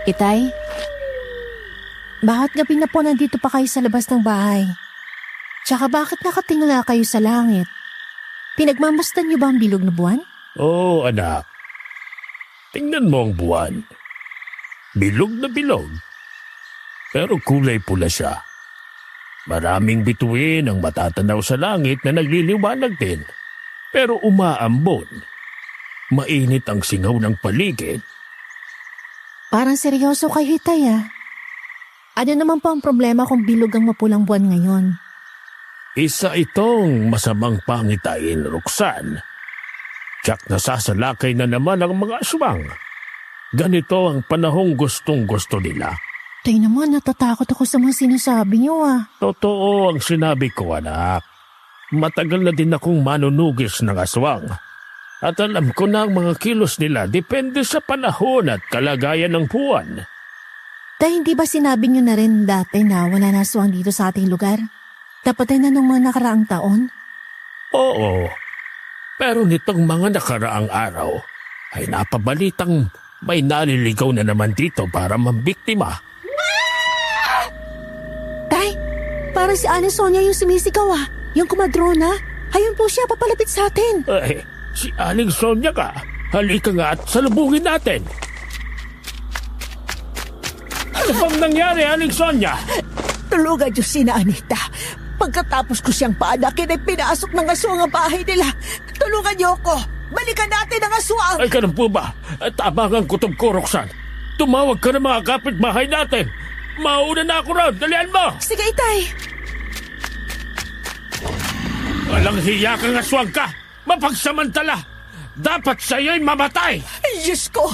Itay, bakit gabi na po nandito pa kayo sa labas ng bahay? Tsaka bakit nakatingala kayo sa langit? Pinagmamasdan niyo ba ang bilog na buwan? Oo, anak. Tingnan mo ang buwan. Bilog na bilog. Pero kulay pula siya. Maraming bituin ang matatanaw sa langit na nagliliwanag din. Pero umaambon. Mainit ang singaw ng paligid. Parang seryoso kayo, Itay, ah. Ano naman po ang problema kung bilog ang mapulang buwan ngayon? Isa itong masamang pangitain, Roxanne. Tiyak nasasalakay na naman ang mga aswang. Ganito ang panahong gustong-gusto nila. Tay naman, natatakot ako sa mga sinasabi niyo, ah. Totoo ang sinabi ko, anak. Matagal na din akong manunugis ng aswang. At alam ko na ang mga kilos nila depende sa panahon at kalagayan ng buwan. Tay, hindi ba sinabi niyo na rin dati na wala na aswang dito sa ating lugar? Dapat ay na nung mga nakaraang taon? Oo. Pero nitong mga nakaraang araw ay napabalitang may naliligaw na naman dito para mambiktima. Tay, parang si Aling Sonia yung sumisigaw, ah. Yung kumadrona. Ayun po siya, papalapit sa atin. Si Aling Sonia ka. Halika nga at salubungin natin. Ano bang nangyari, Aling Sonia? Tulugan niyo si Anita. Pagkatapos ko siyang paanakin ay pinasok ng aswang ang bahay nila. Tulungan niyo ako. Balikan natin ang aswang. Ay, ganun po ba? Tama ang kutob ko, Roxanne. Tumawag ka ng mga kapitbahay natin. Mauna na ako raw. Dalian mo! Sige, Itay. Walang hiya kang aswang ka. Mapagsamantala. Dapat sa'yo'y mamatay. Ay, Diyos ko.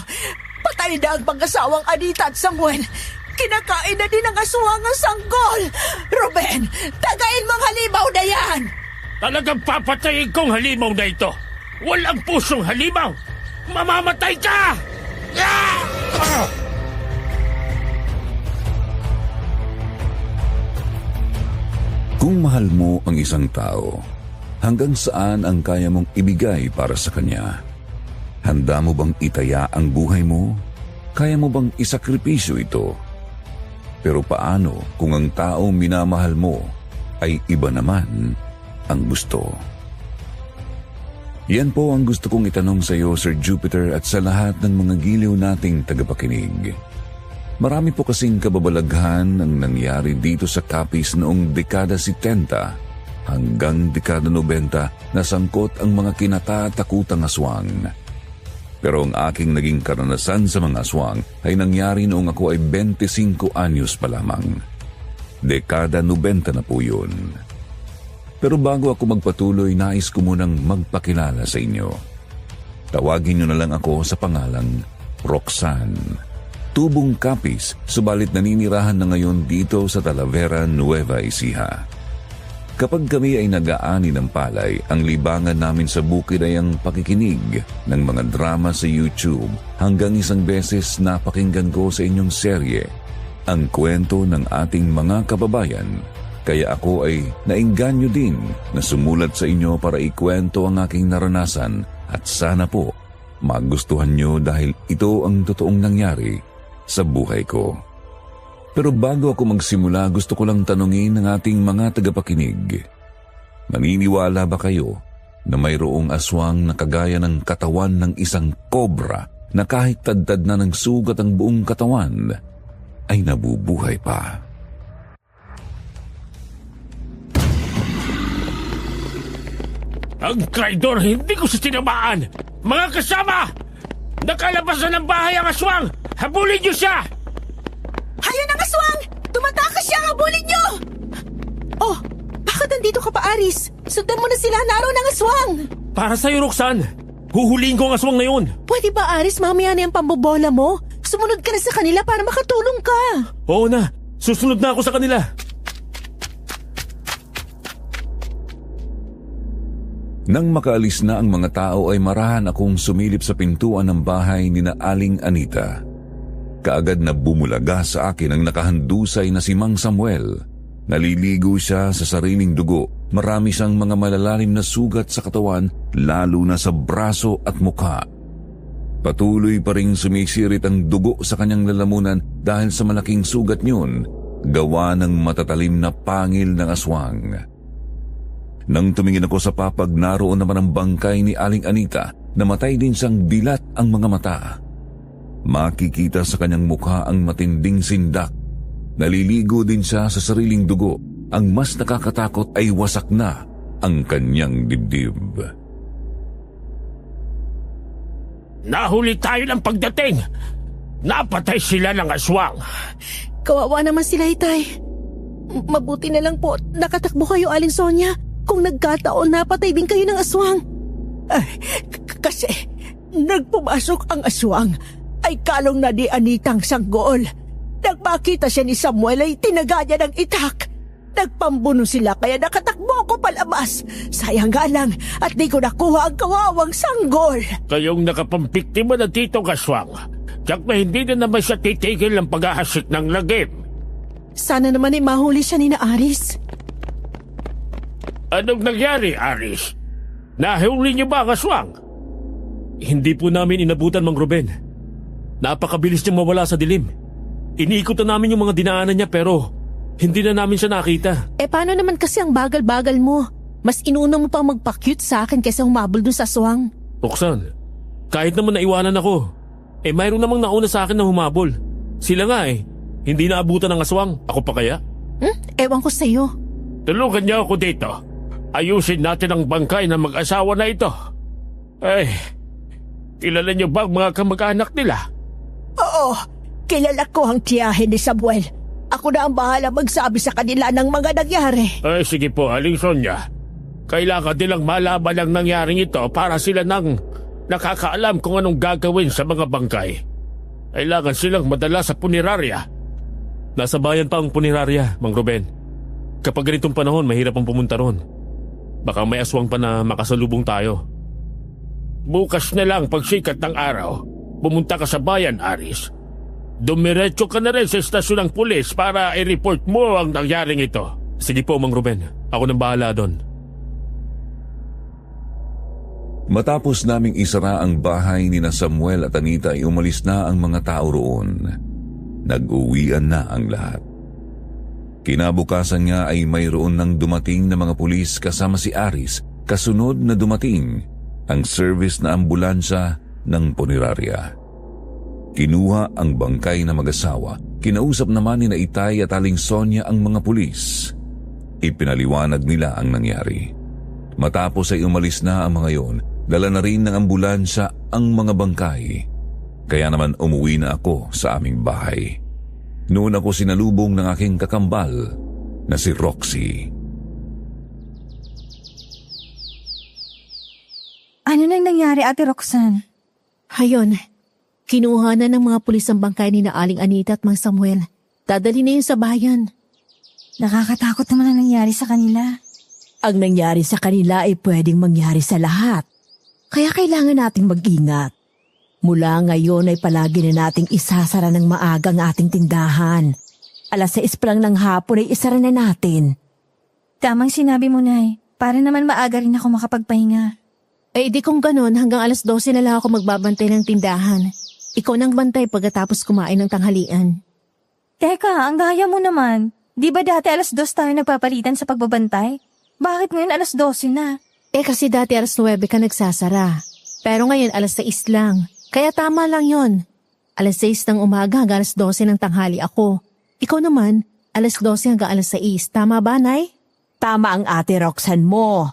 Patay na ang pag-asawang Anita at Samuel. Kinakain na din ng aswang ang sanggol. Ruben, tagain mo ang halimaw na yan. Talagang papatayin kong halimaw na ito. Walang pusong halimaw. Mamamatay ka! Kung mahal mo ang isang tao, hanggang saan ang kaya mong ibigay para sa kanya? Handa mo bang itaya ang buhay mo? Kaya mo bang isakripisyo ito? Pero paano kung ang taong minamahal mo ay iba naman ang gusto? Yan po ang gusto kong itanong sa iyo, Sir Jupiter, at sa lahat ng mga giliw nating tagapakinig. Marami po kasing kababalaghan ang nangyari dito sa Capiz noong dekada 70 hanggang dekada 90 na sangkot ang mga kinatatakutang aswang. Pero ang aking naging karanasan sa mga aswang ay nangyari noong ako ay 25 anyos pa lamang. Dekada 90 na po yun. Pero bago ako magpatuloy, nais ko munang magpakilala sa inyo. Tawagin niyo na lang ako sa pangalang Roxanne. Tubong Capiz, subalit naninirahan na ngayon dito sa Talavera, Nueva Ecija. Kapag kami ay nag-aani ng palay, ang libangan namin sa bukid ay ang pakikinig ng mga drama sa YouTube hanggang isang beses napakinggan ko sa inyong serye ang kwento ng ating mga kababayan. Kaya ako ay nainganyo din na sumulat sa inyo para ikwento ang aking naranasan at sana po magustuhan nyo dahil ito ang totoong nangyari sa buhay ko. Pero bago ako magsimula, gusto ko lang tanungin ng ating mga tagapakinig. Maniniwala ba kayo na mayroong aswang na kagaya ng katawan ng isang kobra na kahit tadtad na ng sugat ang buong katawan ay nabubuhay pa? Ang traidor, hindi ko siya tinamaan! Mga kasama! Nakalabas na ng bahay ang aswang! Habulin niyo siya! Hayun ang aswang! Tumatakas siya! Habulin niyo! Oh, bakit nandito ka pa, Aris? Sundan mo na sila, naroon ang aswang! Para sa'yo, Roxanne! Huhulihin ko ang aswang na yun! Pwede ba, Aris, mamaya na yung pambobola mo? Sumunod ka na sa kanila para makatulong ka! Oo na! Susunod na ako sa kanila! Nang makaalis na ang mga tao ay marahan akong sumilip sa pintuan ng bahay ni na Aling Anita. Kaagad na bumulaga sa akin ang nakahandusay na si Mang Samuel. Naliligo siya sa sariling dugo. Marami siyang mga malalalim na sugat sa katawan, lalo na sa braso at mukha. Patuloy pa ring sumisirit ang dugo sa kanyang lalamunan dahil sa malaking sugat niyon, gawa ng matatalim na pangil ng aswang. Nang tumingin ako sa papag, naroon naman ang bangkay ni Aling Anita. Namatay din siyang dilat ang mga mata. Makikita sa kanyang mukha ang matinding sindak. Naliligo din siya sa sariling dugo. Ang mas nakakatakot ay wasak na ang kanyang dibdib. Nahuli tayo ng pagdating! Napatay sila ng aswang! Kawawa naman sila, Itay. Mabuti na lang po, nakatakbo kayo, Aling Sonia. Kung nagkataon, napatay din kayo ng aswang. Ay, kasi nagpumasok ang aswang ay kalong na ni Anitang sanggol. Nagmakita siya ni Samuel ay tinaga niya ng itak. Nagpambuno sila kaya nakatakbo ko palabas. Sayang nga lang at di ko nakuha ang kawawang sanggol. Kayong nakapampiktima na Titong Aswang. Tiyak na hindi na naman siya titigil ng paghahasik ng lagim. Sana naman ay mahuli siya ni na Aris. Anong nangyari, Aris? Nahuli niyo ba ang aswang? Hindi po namin inabutan, Mang Ruben. Napakabilis niyang mawala sa dilim. Iniikot na namin yung mga dinaanan niya pero hindi na namin siya nakita. Paano naman kasi ang bagal-bagal mo? Mas inuna mo pang magpa-cute sa akin kaysa humabol dun sa aswang. Roxanne, kahit naman naiwanan ako, mayroon namang nauna sa akin na humabol. Sila nga hindi naabutan ng aswang. Ako pa kaya? Ewan ko sa'yo. Tulungan niyo ako dito. Ayusin natin ang bangkay ng mag-asawa na ito. Kilala niyo ba ang mga kamag-anak nila? Oo, kilala ko ang tiyahin ni Samuel. Ako na ang bahala magsabi sa kanila ng mga nangyari. Sige po, Aling Sonia. Kailangan nilang malaman ang nangyaring ito para sila nang nakakaalam kung anong gagawin sa mga bangkay. Kailangan silang madala sa punerarya. Nasa bayan pa ang punerarya, Mang Ruben. Kapag ganitong panahon, mahirap ang pumunta ron. Baka may aswang pa na makasalubong tayo. Bukas na lang pagsikat ng araw, pumunta ka sa bayan, Aris. Dumiretso ka na rin sa estasyon ng pulis para i-report mo ang nangyaring ito. Sige po, Mang Ruben. Ako nang bahala doon. Matapos naming isara ang bahay ni na Samuel at Anita ay umalis na ang mga tao roon. Nag-uwian na ang lahat. Kinabukasan nga ay mayroon nang dumating na mga pulis kasama si Aris. Kasunod na dumating ang service na ambulansya ng punerarya. Kinuha ang bangkay na mag-asawa. Kinausap naman ni na Itay at Aling Sonia ang mga pulis. Ipinaliwanag nila ang nangyari. Matapos ay umalis na ang mga yon, dala na rin ng ambulansya ang mga bangkay. Kaya naman umuwi na ako sa aming bahay. Noon ako sinalubong ng aking kakambal na si Roxy. Ano nang nangyari, Ate Roxanne? Hayon, kinuha na ng mga pulis ang bangkay ni na Aling Anita at Mang Samuel. Dadali na yun sa bayan. Nakakatakot naman ang nangyari sa kanila. Ang nangyari sa kanila ay pwedeng mangyari sa lahat. Kaya kailangan nating mag-ingat. Mula ngayon ay palagi na nating isasara ng maaga ang ating tindahan. 6:00 pa lang ng hapon ay isara na natin. Tamang sinabi mo, Nay. Para naman maaga rin ako makapagpahinga. Di kung ganun, hanggang 12:00 na lang ako magbabantay ng tindahan. Ikaw nang bantay pagkatapos kumain ng tanghalian. Teka, ang gaya mo naman. Di ba dati 2:00 tayo nagpapalitan sa pagbabantay? Bakit ngayon 12:00 na? Kasi dati 9:00 ka nagsasara. Pero ngayon 6:00 lang. Kaya tama lang yon. 6:00 ng umaga hanggang 12:00 ng tanghali ako. Ikaw naman, 12:00 hanggang 6:00. Tama ba, Nay? Tama ang Ate Roxanne mo.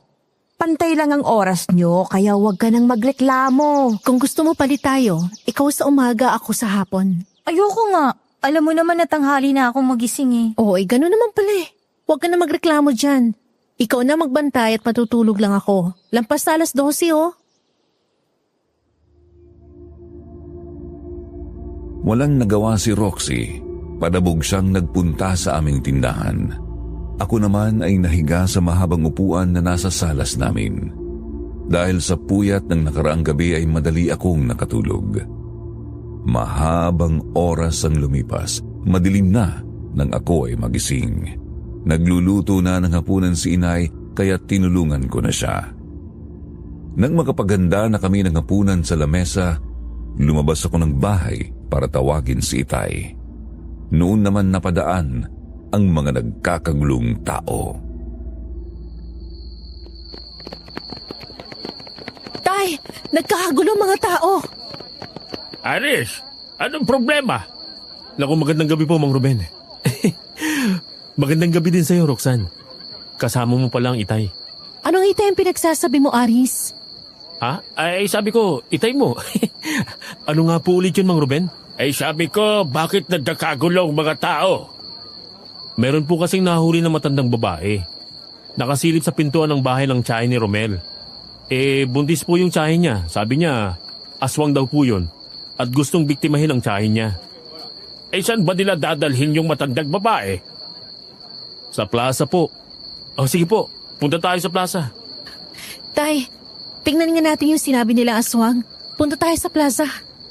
Pantay lang ang oras nyo kaya huwag ka nang magreklamo. Kung gusto mo palit tayo, ikaw sa umaga, ako sa hapon. Ayoko nga. Alam mo naman na tanghali na akong magising Ganun naman pala Huwag ka na magreklamo dyan. Ikaw na magbantay at matutulog lang ako. Lampas na 12:00 Walang nagawa si Roxy. Padabog siyang nagpunta sa aming tindahan. Ako naman ay nahiga sa mahabang upuan na nasa salas namin. Dahil sa puyat ng nakaraang gabi ay madali akong nakatulog. Mahabang oras ang lumipas. Madilim na nang ako ay magising. Nagluluto na ng hapunan si Inay kaya tinulungan ko na siya. Nang makapaganda na kami ng hapunan sa lamesa, Lumabas ako ng bahay para tawagin si Itay. Noon naman napadaan ang mga nagkakagulong tao. Tay, nagkakagulo mga tao. Aris, anong problema? Naku, magandang gabi po, Mang Ruben. Magandang gabi din sa'yo, Roxanne. Kasama mo pala ang Itay. Anong itay ang pinagsasabi mo, Aris? Ha? Ay, sabi ko, Itay mo. Ano nga po ulit yun, Mang Ruben? Ay sabi ko, bakit nagkakagulong mga tao? Meron po kasing nahuli na matandang babae. Nakasilip sa pintuan ng bahay ng tiyahin ni Romel. Buntis po yung tiyahin niya. Sabi niya, aswang daw po yun. At gustong biktimahin ang tiyahin niya. Saan ba nila dadalhin yung matandang babae? Sa plaza po. Sige po, punta tayo sa plaza. Tay, tingnan nga natin yung sinabi nila aswang. Punta tayo sa plaza.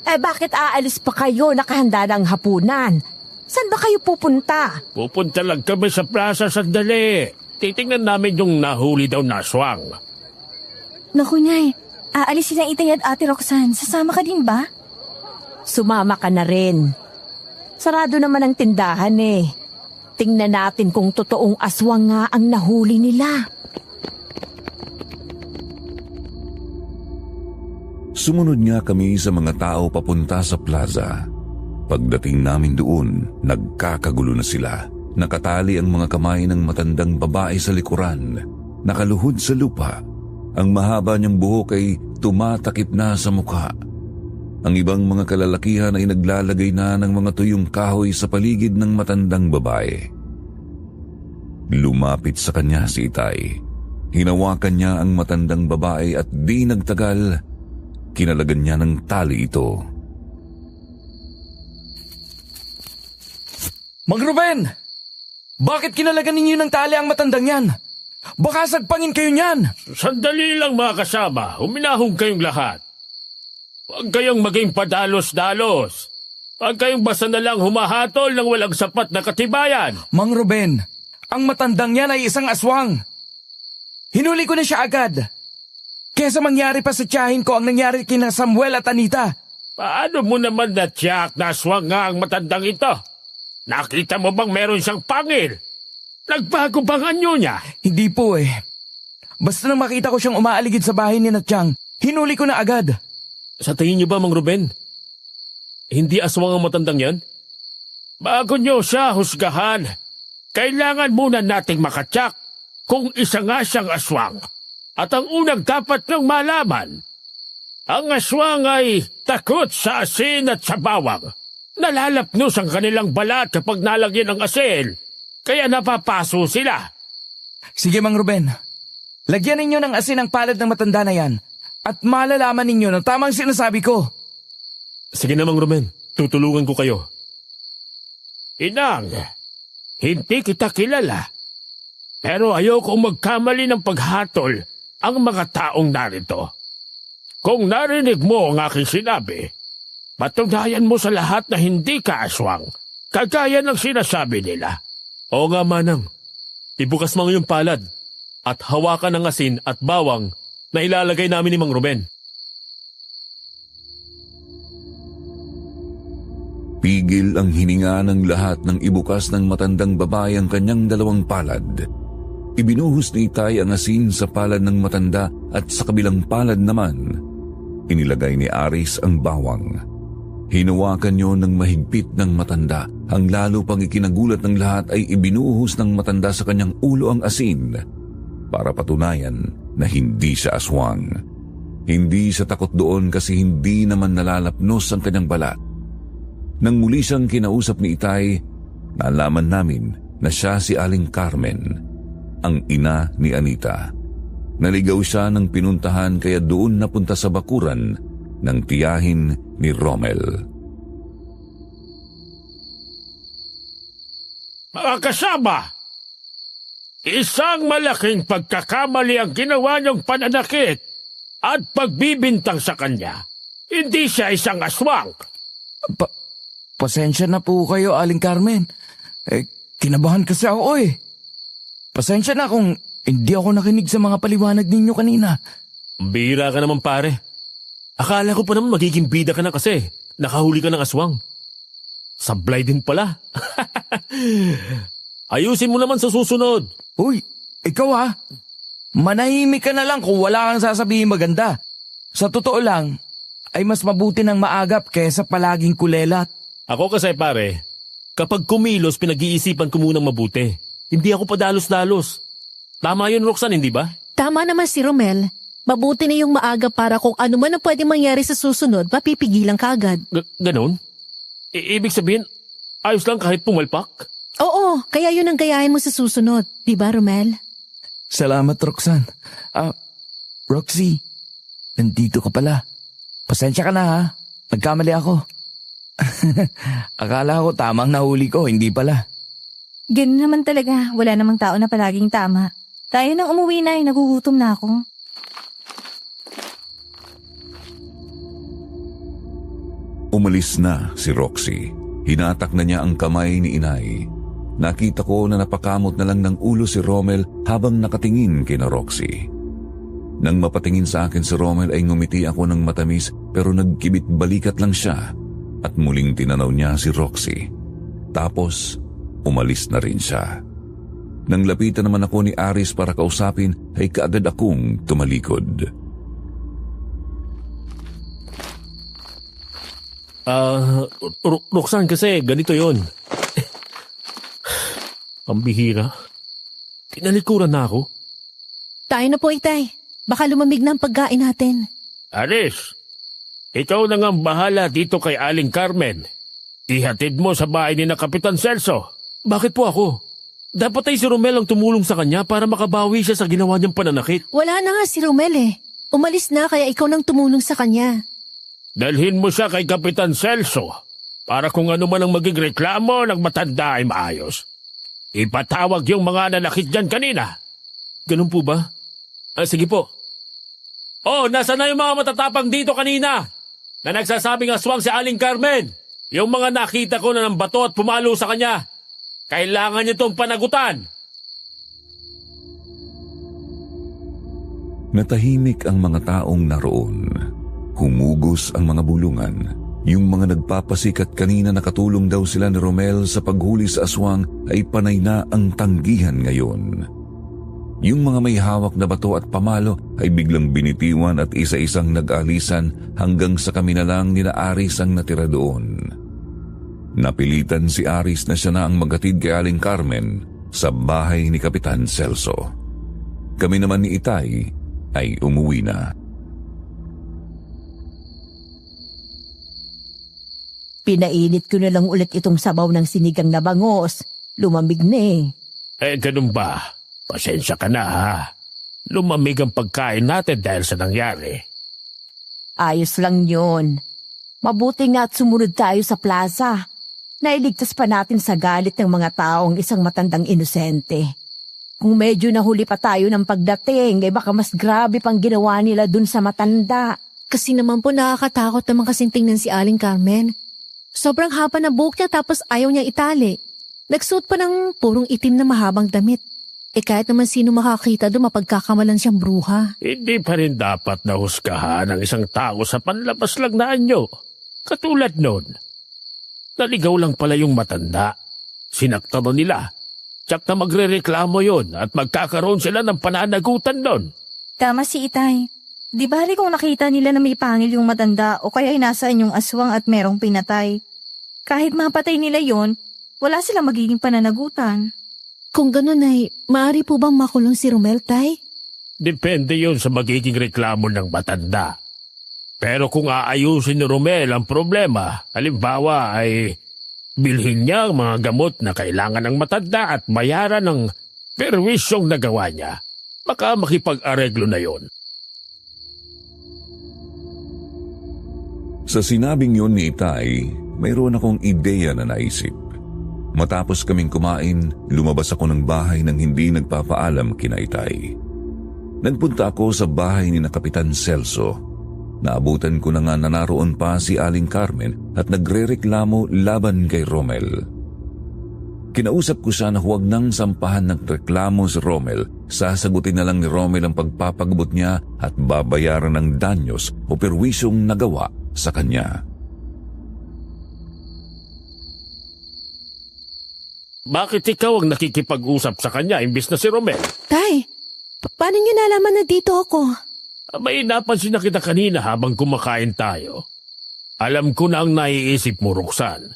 Bakit aalis pa kayo? Nakahanda ng hapunan. Saan ba kayo pupunta? Pupunta lang kami sa plaza sandali. Titingnan namin yung nahuli daw na aswang. Naku, Nay. Aalis silang Itay at Ate Roxanne. Sasama ka din ba? Sumama ka na rin. Sarado naman ang tindahan eh. Tingnan natin kung totoong aswang nga ang nahuli nila. Sumunod nga kami sa mga tao papunta sa plaza. Pagdating namin doon, nagkakagulo na sila. Nakatali ang mga kamay ng matandang babae sa likuran. Nakaluhod sa lupa. Ang mahaba niyang buhok ay tumatakip na sa mukha. Ang ibang mga kalalakihan ay naglalagay na ng mga tuyong kahoy sa paligid ng matandang babae. Lumapit sa kanya si Itay. Hinawakan niya ang matandang babae at di nagtagal, kinalagan niya ng tali ito. Mang Ruben! Bakit kinalagan ninyo ng tali ang matandang yan? Baka sagpangin kayo niyan! Sandali lang mga kasama, huminahon kayong lahat. Huwag kayong maging padalos-dalos. Huwag kayong basta na lang humahatol ng walang sapat na katibayan. Mang Ruben, ang matandang yan ay isang aswang. Hinuli ko na siya agad. Kesa mangyari pa sa tiyahin ko ang nangyari kina Samuel at Anita. Paano mo naman na-tiyak na aswang nga ang matandang ito? Nakita mo bang meron siyang pangil? Nagbago bang anyo niya? Hindi po eh. Basta nang makita ko siyang umaaligid sa bahay ni Natchang, hinuli ko na agad. Sa tingin niyo ba, Mang Ruben? Hindi aswang ang matandang yan? Bago niyo siya husgahan, kailangan muna nating makatsak kung isa nga siyang aswang. At ang unang dapat niyong malaman, ang aswang ay takot sa asin at sa bawang. Nalalapnos ang kanilang balat kapag nalagyan ng asin, kaya napapaso sila. Sige, Mang Ruben. Lagyan ninyo ng asin ang palad ng matanda na yan at malalaman ninyo na tamang sinasabi ko. Sige na, Mang Ruben. Tutulungan ko kayo. Inang, hindi kita kilala. Pero ayokong magkamali ng paghatol ang mga taong narito. Kung narinig mo ang aking sinabi, patunayan mo sa lahat na hindi ka aswang, kagaya ng sinasabi nila. Oo nga, Manang. Ibukas mo ngayong palad at hawakan ng asin at bawang na ilalagay namin ni Mang Ruben. Pigil ang hininga ng lahat nang ibukas ng matandang babae ang kanyang dalawang palad. Ibinuhos ni Itay ang asin sa palad ng matanda at sa kabilang palad naman, inilagay ni Aris ang bawang. Hinawakan niyo ng mahigpit ng matanda. Ang lalo pang ikinagulat ng lahat ay ibinuhos ng matanda sa kanyang ulo ang asin para patunayan na hindi siya aswang. Hindi siya takot doon kasi hindi naman nalalapnos ang kanyang balat. Nang muli siyang kinausap ni Itay, nalaman namin na siya si Aling Carmen, ang ina ni Anita. Naligaw siya ng pinuntahan kaya doon napunta sa bakuran ng tiyahin ni Romel. Mga kasama, isang malaking pagkakamali ang ginawa niyong pananakit at pagbibintang sa kanya. Hindi siya isang aswang. Pasensya na po kayo, Aling Carmen. Kinabahan kasi ako eh. Pasensya na kung hindi ako nakinig sa mga paliwanag ninyo kanina. Bihira ka naman, pare. Akala ko pa naman magiging bida ka na kasi. Nakahuli ka ng aswang. Sablay din pala. Ayusin mo naman sa susunod. Uy, ikaw ha? Manahimik ka na lang kung wala kang sasabihin maganda. Sa totoo lang, ay mas mabuti ng maagap kaysa palaging kulelat. Ako kasi pare, kapag kumilos pinag-iisipan ko munang mabuti. Hindi ako padalos-dalos. Tama yun, Roxanne, hindi ba? Tama naman si Romel. Mabuti na yung maaga para kung ano man ang pwede mangyari sa susunod, mapipigilan ka agad. Ganon? Ibig sabihin, ayos lang kahit pumalpak? Oo, kaya yun ang gayahin mo sa susunod. Di ba, Romel? Salamat, Roxanne. Roxy, nandito ka pala. Pasensya ka na ha. Nagkamali ako. Akala ko tamang nahuli ko, hindi pala. Ganun naman talaga. Wala namang tao na palaging tama. Tayo nang umuwi na, nagugutom na ako. Umalis na si Roxy. Hinatak na niya ang kamay ni inay. Nakita ko na napakamot na lang ng ulo si Romel habang nakatingin kina Roxy. Nang mapatingin sa akin si Romel ay ngumiti ako ng matamis pero nagkibit balikat lang siya at muling tinanaw niya si Roxy. Tapos umalis na rin siya. Nang lapitan naman ako ni Aris para kausapin ay kaagad akong tumalikod. Roxanne kasi ganito yon. Pambihira. Tinalikuran na ako. Tayo na po, Itay. Baka lumamig na ang pagkain natin. Aris, ikaw na nga bahala dito kay Aling Carmen. Ihatid mo sa bahay ni na Kapitan Celso. Bakit po ako? Dapat ay si Romel ang tumulong sa kanya para makabawi siya sa ginawa niyang pananakit. Wala na nga si Romel eh. Umalis na kaya ikaw nang tumulong sa kanya. Dalhin mo siya kay Kapitan Celso para kung ano man ang maging reklamo ng matanda ay maayos. Ipatawag yung mga nanakit dyan kanina. Ganun po ba? Sige po. Oh, nasa na yung mga matatapang dito kanina na nagsasabing aswang si Aling Carmen? Yung mga nakita ko na ng bato at pumalo sa kanya. Kailangan niyo itong panagutan. Natahimik ang mga taong naroon. Humugos ang mga bulungan. Yung mga nagpapasikat kanina nakatulong daw sila ni Romel sa paghuli sa aswang ay panay na ang tanggihan ngayon. Yung mga may hawak na bato at pamalo ay biglang binitiwan at isa-isang nag-alisan hanggang sa kami na lang ni Aris ang natira doon. Napilitan si Aris na siya na ang maghatid kay Aling Carmen sa bahay ni Kapitan Celso. Kami naman ni Itay ay umuwi na. Pinainit ko na lang ulit itong sabaw ng sinigang na bangos. Lumamig na eh. Ganun ba? Pasensya ka na ha. Lumamig ang pagkain natin dahil sa nangyari. Ayos lang yun. Mabuti nga at sumunod tayo sa plaza. Nailigtas pa natin sa galit ng mga taong isang matandang inosente. Kung medyo nahuli pa tayo ng pagdating, baka mas grabe pang ginawa nila dun sa matanda. Kasi naman po nakakatakot naman kasing tingnan si Aling Carmen. Sobrang haba na buhok niya tapos ayaw niyang itali. Nagsuot pa ng purong itim na mahabang damit. Kahit naman sino makakita doon mapagkakamalan siyang bruha. Hindi pa rin dapat nahusgahan ang isang tao sa panlabas lang na anyo. Katulad nun. Naligaw lang pala yung matanda. Sinakta mo nila. Tsak na magre-reklamo yun at magkakaroon sila ng pananagutan nun. Tama si Itay. Di bali kung nakita nila na may pangil yung matanda o kaya ay nasaan yung aswang at merong pinatay. Kahit mapatay nila yon, wala silang magiging pananagutan. Kung ganun ay, maaari po bang makulong si Romel, Tay? Depende yun sa magiging reklamo ng matanda. Pero kung aayusin ni Romel ang problema, halimbawa ay bilhin niya ang mga gamot na kailangan ng matanda at bayaran ng perwisyong nagawa niya, baka makipag-areglo na yon. Sa sinabing yun ni Itay, mayroon akong ideya na naisip. Matapos kaming kumain, lumabas ako ng bahay nang hindi nagpapaalam kina Itay. Nagpunta ako sa bahay ni na Kapitan Celso. Naabutan ko na nga na naroon pa si Aling Carmen at nagrereklamo laban kay Romel. Kinausap ko siya na huwag nang sampahan ng reklamo si Romel sasagutin na lang ni Romel ang pagpapagabot niya at babayaran ng danyos o perwisyong nagawa sa kanya. Bakit ikaw ang nakikipag-usap sa kanya imbis na si Romel? Tay, paano niyo nalaman na dito ako? May napansin na kita kanina habang kumakain tayo. Alam ko na ang naiisip mo, Roxanne.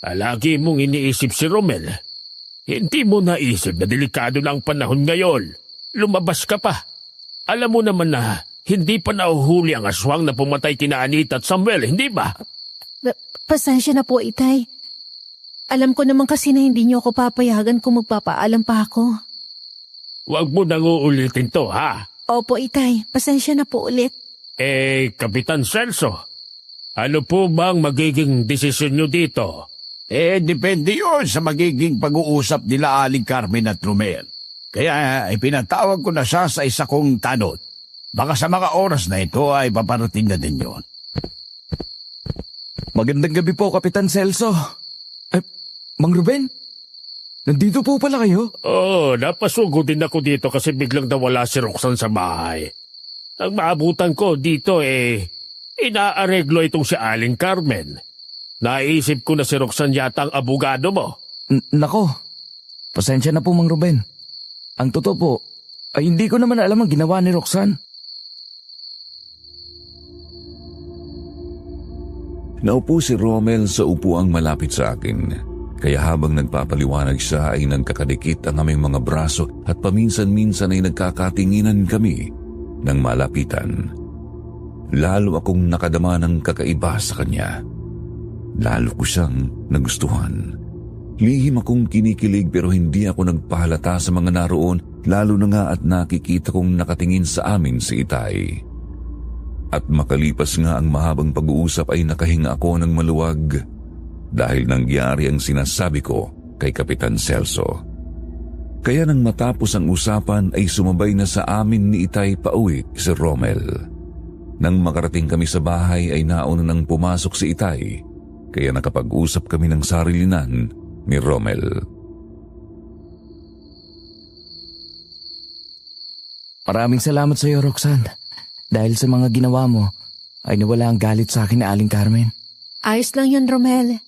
Lagi mong iniisip si Romel. Hindi mo naisip na delikado na ang panahon ngayon. Lumabas ka pa. Alam mo naman na hindi pa nahuhuli ang aswang na pumatay kina Anita at Samuel, hindi ba? Pasensya na po, Itay. Alam ko naman kasi na hindi niyo ako papayagan kung magpapaalam pa ako. Huwag mo nang uulitin to, ha? Opo, Itay. Pasensya na po ulit. Kapitan Celso, ano po bang magiging desisyon nyo dito? Depende yun sa magiging pag-uusap nila Aling Carmen at Romel. Kaya ipinatawag ko na siya sa isa kong tanod. Baka sa mga oras na ito ay paparating na din yun. Magandang gabi po, Kapitan Celso. Mang Ruben, nandito po pala kayo? Napasugo din ako dito kasi biglang nawala si Roxanne sa bahay. Ang maabutan ko dito inaareglo itong si Aling Carmen. Naisip ko na si Roxanne yata ang abogado mo. Nako, pasensya na po, Mang Ruben. Ang totoo po, ay hindi ko naman alam ang ginawa ni Roxanne. Naupo si Romel sa upuang malapit sa akin. Kaya habang nagpapaliwanag siya ay nagkakadikit ang aming mga braso at paminsan-minsan ay nagkakatinginan kami ng malapitan. Lalo akong nakadama ng kakaiba sa kanya. Lalo ko siyang nagustuhan. Lihim akong kinikilig pero hindi ako nagpahalata sa mga naroon, lalo na nga at nakikita kong nakatingin sa amin si Itay. At makalipas nga ang mahabang pag-uusap ay nakahinga ako ng maluwag dahil nangyari ang sinasabi ko kay Kapitan Celso. Kaya nang matapos ang usapan ay sumabay na sa amin ni Itay pauwi si Romel. Nang makarating kami sa bahay ay nauna nang pumasok si Itay, kaya nakapag-usap kami ng sarilinan ni Romel. Maraming salamat sa iyo, Roxanne. Dahil sa mga ginawa mo, ay nawala ang galit sa akin ni Aling Carmen. Ayos lang yun, Romel.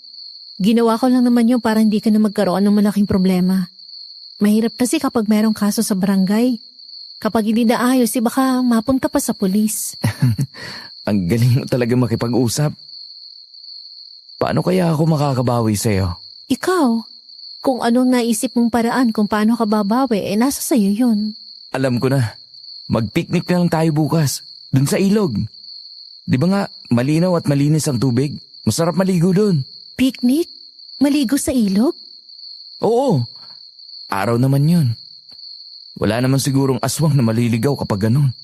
Ginawa ko lang naman yun para hindi ka na magkaroon ng malaking problema. Mahirap kasi kapag merong kaso sa barangay. Kapag hindi na ayos, baka mapunta pa sa pulis. Ang galing mo talaga makipag-usap. Paano kaya ako makakabawi sa'yo? Ikaw, kung anong naisip mong paraan kung paano ka babawi, nasa sa'yo yun. Alam ko na. Mag-picnic na lang tayo bukas. Dun sa ilog. Di ba nga, malinaw at malinis ang tubig? Masarap maligo dun. Picnic? Maligo sa ilog? Oo. Araw naman yun. Wala naman sigurong aswang na maliligaw kapag ganun.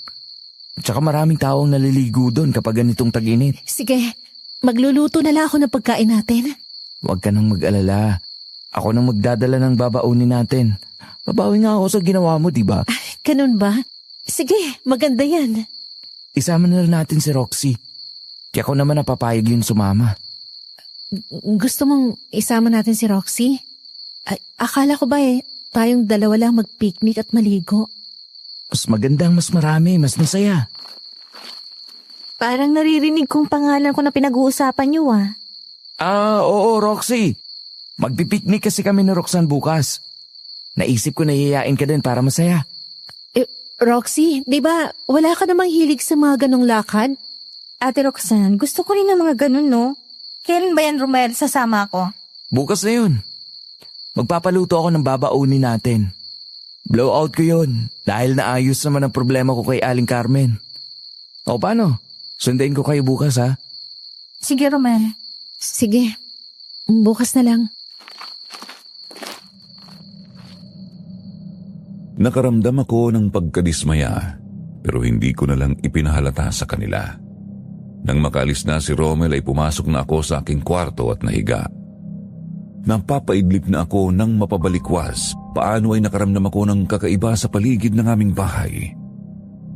At saka maraming tao ang naliligo doon kapag ganitong tag-init. Sige, magluluto na lang ako ng pagkain natin. Huwag ka nang mag-alala. Ako nang magdadala ng babaunin natin. Babawi nga ako sa ginawa mo, di ba? Ganun ba? Sige, maganda yan. Isama na lang natin si Roxy. Kaya ako naman napapayag yun sumama. Gusto mong isama natin si Roxy? Akala ko ba tayong dalawa lang mag-picnic at maligo? Mas magandang mas marami, mas masaya. Parang naririnig kong pangalan ko na pinag-uusapan niyo Oo, Roxy. Magpipiknik kasi kami ni Roxanne bukas. Naisip ko na iyayain ka din para masaya. Roxy, di ba wala ka namang hilig sa mga ganong lakad? Ate Roxanne, gusto ko rin ng mga ganun, no? Kailan ba yan, Romel? Sasama ako? Bukas na yun. Magpapaluto ako ng babaunin natin. Blowout ko yun dahil naayos naman ang problema ko kay Aling Carmen. O paano? Sundayin ko kayo bukas, ha? Sige, Romel. Sige, bukas na lang. Nakaramdam ako ng pagkadismaya pero hindi ko na lang ipinahalata sa kanila. Nang makaalis na si Romel ay pumasok na ako sa aking kwarto at nahiga. Napapaidlip na ako nang mapabalikwas paano ay nakaramdam ako ng kakaiba sa paligid ng aming bahay.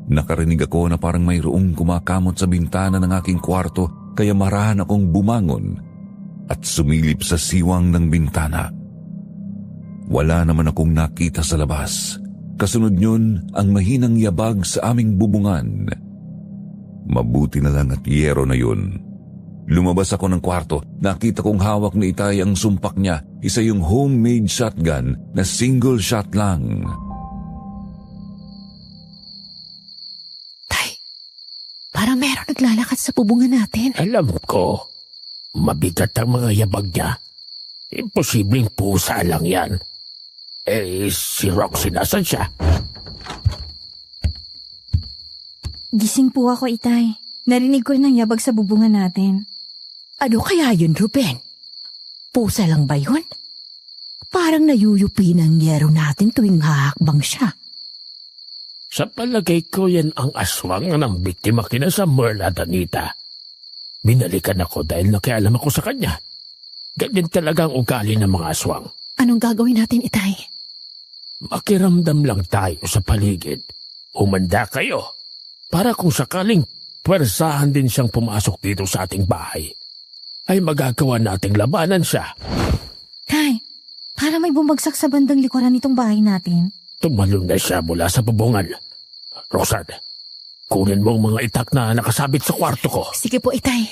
Nakarinig ako na parang mayroong kumakamot sa bintana ng aking kwarto kaya marahan akong bumangon at sumilip sa siwang ng bintana. Wala naman akong nakita sa labas. Kasunod yun ang mahinang yabag sa aming bubungan. Mabuti na lang at yero na yun. Lumabas ako ng kwarto, nakita kong hawak ni Itay ang sumpak niya, isa yung homemade shotgun na single shot lang. Tay, parang meron naglalakad sa bubungan natin. Alam ko, mabigat ang mga yabag niya. Imposibleng pusa lang yan. Si Roxy nasan siya? Gising po ako, Itay. Narinig ko rin ang yabag sa bubungan natin. Ano kaya yun, Ruben? Pusa lang ba yun? Parang nayuyupi ng yero natin tuwing hahakbang siya. Sa palagay ko yan ang aswang ng biktima kina Samuel at Anita. Binalikan ako dahil nakialam ako sa kanya. Ganyan talaga ang ugali ng mga aswang. Anong gagawin natin, Itay? Makiramdam lang tayo sa paligid. Humanda kayo para kung sakaling pwersahan din siyang pumasok dito sa ating bahay, ay magagawa nating labanan siya. Tay, para may bumagsak sa bandang likuran nitong bahay natin. Tumalon na siya mula sa bubungan. Roxanne, kunin mo ang mga itak na nakasabit sa kwarto ko. Sige po, Itay.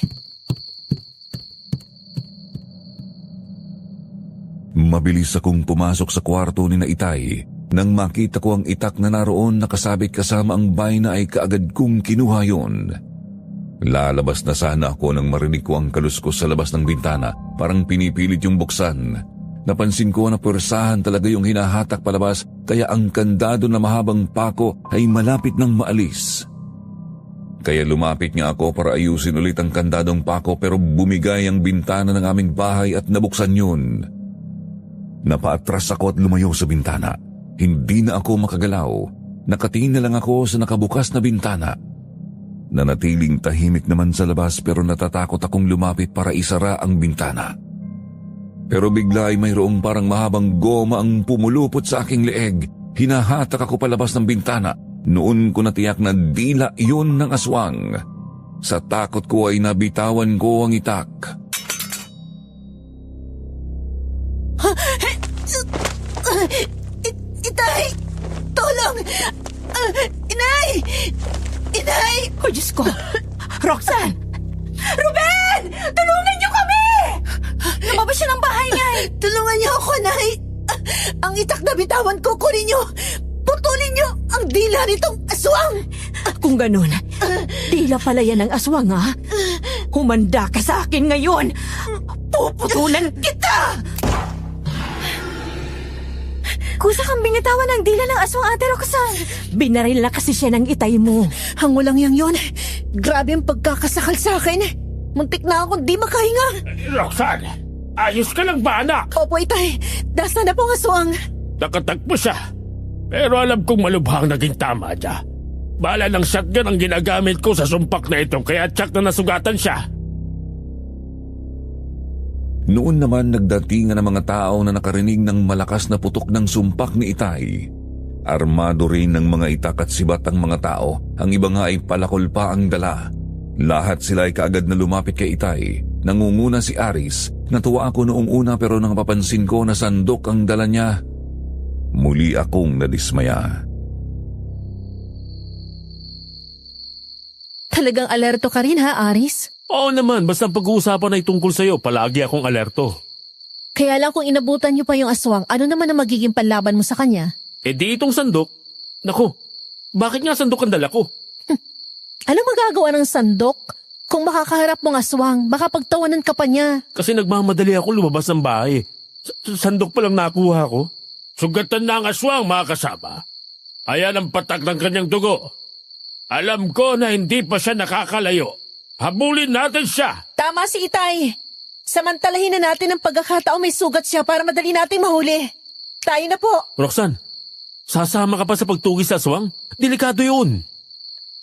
Mabilis akong pumasok sa kwarto ni na Itay. Nang makita ko ang itak na naroon nakasabit kasama ang bayna ay kaagad kong kinuha yun. Lalabas na sana ako nang marinig ko ang kaluskos sa labas ng bintana, parang pinipilit yung buksan. Napansin ko na pwersahan talaga yung hinahatak palabas, kaya ang kandado na mahabang pako ay malapit nang maalis. Kaya lumapit nga ako para ayusin ulit ang kandadong pako, pero bumigay ang bintana ng aming bahay at nabuksan yun. Napaatras ako at lumayo sa bintana. Hindi na ako makagalaw. Nakatingin na lang ako sa nakabukas na bintana. Nanatiling tahimik naman sa labas, pero natatakot akong lumapit para isara ang bintana. Pero bigla ay mayroong parang mahabang goma ang pumulupot sa aking leeg. Hinahatak ako palabas ng bintana. Noon ko natiyak na dila iyon ng aswang. Sa takot ko ay nabitawan ko ang itak. Itay! Tulong! Inay! Inay! Oh, Diyos ko! Roxanne! Ruben! Tulungan niyo kami! Lumabas siya ng bahay niya. Tulungan niyo ako, Nay! Ang itak na bitawan ko, kunin niyo! Putulin niyo ang dila nitong aswang! Kung ganun, dila pala yan ng aswang, ha? Humanda ka sa akin ngayon! Puputulan kita! Kusa kang binitawan ng dila ng aswang, Ate Roxanne. Binaril na kasi siya ng itay mo. Hango lang yang yon. Grabe ang pagkakasakal sa akin. Muntik na akong di makahinga. Roxanne, ayos ka lang ba, anak? Opo, Itay. Dasa na po ang aswang. Nakatagpo siya. Pero alam kong malubhang naging tama niya. Bala ng shotgun ang ginagamit ko sa sumpak na ito, kaya tsak na nasugatan siya. Noon naman nagdatingan ang mga tao na nakarinig ng malakas na putok ng sumpak ni Itay. Armado rin ng mga itak at sibat ang mga tao. Ang iba nga ay palakol pa ang dala. Lahat sila ay kaagad na lumapit kay Itay. Nangunguna si Aris. Natuwa ako noong una, pero nang papansin ko na sandok ang dala niya, muli akong nadismaya. Talagang alerto ka rin, ha, Aris? Oo naman, basta pag-uusapan ay tungkol sa'yo, palagi akong alerto. Kaya lang kung inabutan niyo pa yung aswang, ano naman ang magiging panlaban mo sa kanya? Eh di itong sandok. Naku, bakit nga sandok ang dala ko? Ano magagawa ng sandok? Kung makakaharap mong aswang, baka pagtawanan ka pa niya. Kasi nagmamadali ako lumabas ng bahay. Sandok pa lang nakuha ko. Sugatan na ang aswang, mga kasama. Ayan ang patak ng kanyang dugo. Alam ko na hindi pa siya nakakalayo. Habulin natin siya! Tama si Itay. Samantalahin na natin ang pagkakataon may sugat siya para madali nating mahuli. Tayo na po. Roxanne, sasama ka pa sa pagtugis sa aswang? Delikado yun.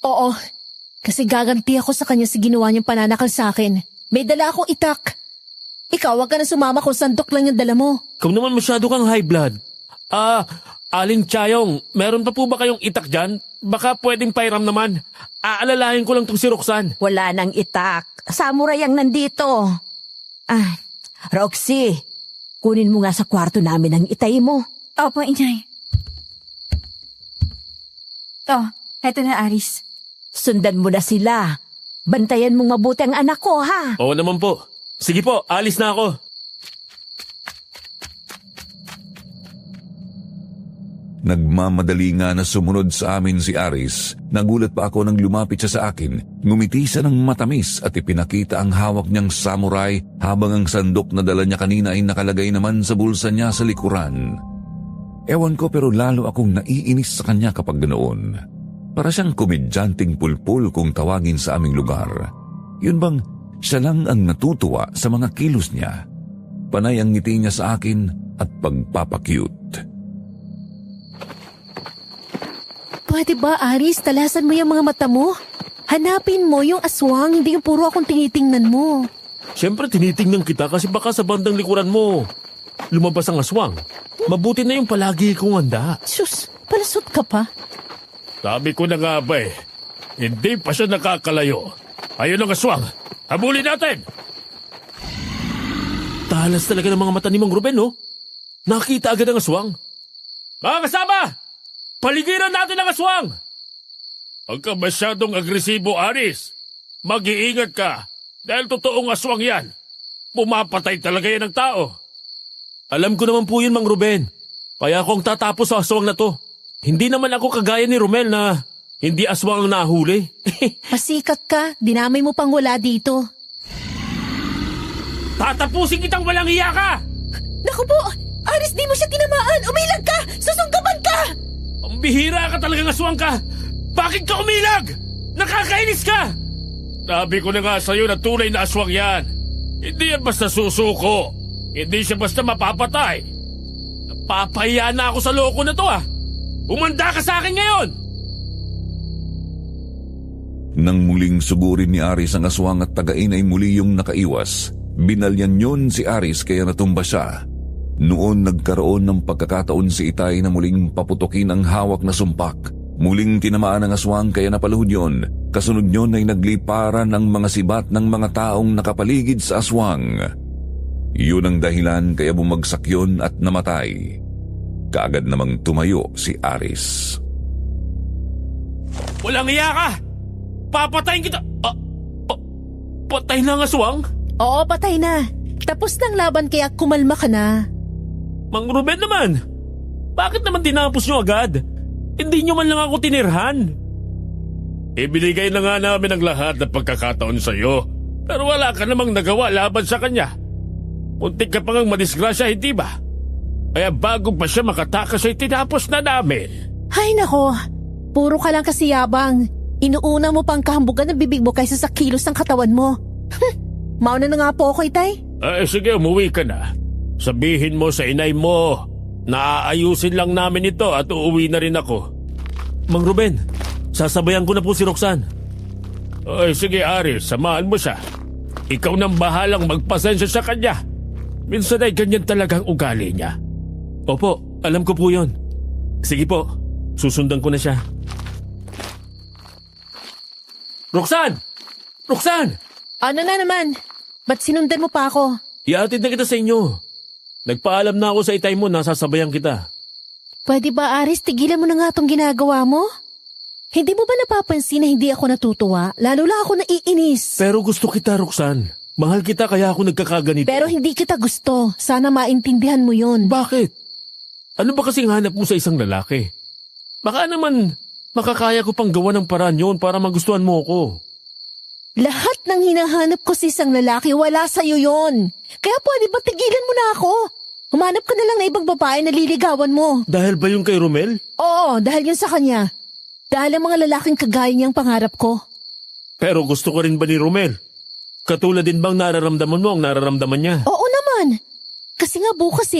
Oo, kasi gaganti ako sa kanya sa ginawa niyang pananakal sa akin. May dala akong itak. Ikaw, wag ka na sumama kung sandok lang yung dala mo. Ikaw naman masyado kang high blood. Aling Chayong, meron pa po ba kayong itak dyan? Baka pwedeng pairam naman. Aalalahin ko lang tong si Roxanne. Wala nang itak. Samurai ang nandito. Roxy, kunin mo nga sa kwarto namin ang itay mo. Opo, inay. Oh, heto na, Aris. Sundan mo na sila. Bantayan mong mabuti ang anak ko, ha? Oo naman po. Sige po, alis na ako. Nagmamadali nga na sumunod sa amin si Aris. Nagulat pa ako nang lumapit siya sa akin. Ngumiti siya ng matamis at ipinakita ang hawak niyang samurai habang ang sandok na dala niya kanina ay nakalagay naman sa bulsa niya sa likuran. Ewan ko pero lalo akong naiinis sa kanya kapag ganoon. Para siyang komedyanteng pulpul kung tawagin sa aming lugar. Yun bang siya lang ang natutuwa sa mga kilos niya. Panay ang ngiti niya sa akin at pagpapakyut. Pwede ba, Aris, talasan mo yung mga mata mo? Hanapin mo yung aswang, hindi yung puro akong tinitingnan mo. Siyempre tinitingnan kita kasi baka sa bandang likuran mo lumabas ang aswang. Mabuti na yung palagi kong handa. Sus, palasot ka pa. Sabi ko na nga ba hindi pa siya nakakalayo. Ayun ang aswang. Habulin natin! Talas talaga ng mga mata ni Mang Ruben, no? Nakita agad ang aswang. Mga kasama! Paligiran natin ang aswang! Huwag ka masyadong agresibo, Aris. Mag-iingat ka dahil totoong aswang yan. Pumapatay talaga yan ng tao. Alam ko naman po yun, Mang Ruben. Kaya akong tatapos sa aswang na to. Hindi naman ako kagaya ni Romel na hindi aswang ang nahuli. Pasikat ka, dinamay mo pang wala dito. Tatapusin kitang walang hiya ka! Naku po, Aris, di mo siya tinamaan. Umilag ka! Susunggaban ka! Ang bihira ka talagang aswang ka! Bakit ka umilag? Nakakainis ka! Sabi ko na nga sa'yo na tunay na aswang yan. Hindi yan basta susuko. Hindi siya basta mapapatay. Napapahiya na ako sa loko na to Umanda ka sa akin ngayon! Nang muling sugurin ni Aris ang aswang at tagain ay muli yung nakaiwas. Binalyan yun si Aris kaya natumba siya. Noon nagkaroon ng pagkakataon si Itay na muling paputukin ang hawak na sumpak. Muling tinamaan ang aswang kaya napaluhod yun. Kasunod yun ay nagliparan ang mga sibat ng mga taong nakapaligid sa aswang. Yun ang dahilan kaya bumagsak yun at namatay. Kaagad namang tumayo si Aris. Walang iya ka! Papatayin kita! Patay na ang aswang? Oo, patay na. Tapos ng laban kaya kumalma ka na. Mang Ruben naman, bakit naman tinapos nyo agad? Hindi nyo man lang ako tinirhan. Ibinigay na nga namin ang lahat ng pagkakataon sa iyo. Pero wala ka namang nagawa laban sa kanya. Muntik ka pa ngang madisgrasya, hindi ba? Kaya bago pa siya makatakas ay tinapos na namin. Ay nako, puro ka lang kasi yabang. Inuuna mo pang kahambugan ng bibig mo kaysa sa kilos ng katawan mo. Mauna na nga po ako, Itay. Sige, umuwi ka na. Sabihin mo sa inay mo na aayusin lang namin ito at uuwi na rin ako. Mang Ruben, sasabayan ko na po si Roxanne. Sige, Aris, samahan mo siya. Ikaw nang bahalang magpasensya sa kanya. Minsan ay ganyan talagang ugali niya. Opo, alam ko po yun. Sige po, susundan ko na siya. Roxanne! Roxanne! Ano na naman? Ba't sinundan mo pa ako? Iatid na kita sa inyo. Nagpaalam na ako sa Itay mo na sasabayan kita. Pwede ba, Aris, tigilan mo na nga itong ginagawa mo? Hindi mo ba napapansin na hindi ako natutuwa? Lalo lang ako naiinis. Pero gusto kita, Roxanne. Mahal kita kaya ako nagkakaganito. Pero hindi kita gusto. Sana maintindihan mo yun. Bakit? Ano ba kasing hanap mo sa isang lalaki? Baka naman makakaya ko pang gawa ng paraan yun para magustuhan mo ako. Lahat ng hinahanap ko sa isang lalaki, wala sa'yo yon. Kaya pwede ba tigilan mo na ako? Humanap ka na lang na ibang babae na liligawan mo. Dahil ba yung kay Romel? Oo, dahil yun sa kanya. Dahil ang mga lalaking kagaya niyang pangarap ko. Pero gusto ko rin ba ni Romel? Katulad din bang nararamdaman mo ang nararamdaman niya? Oo naman. Kasi nga bukas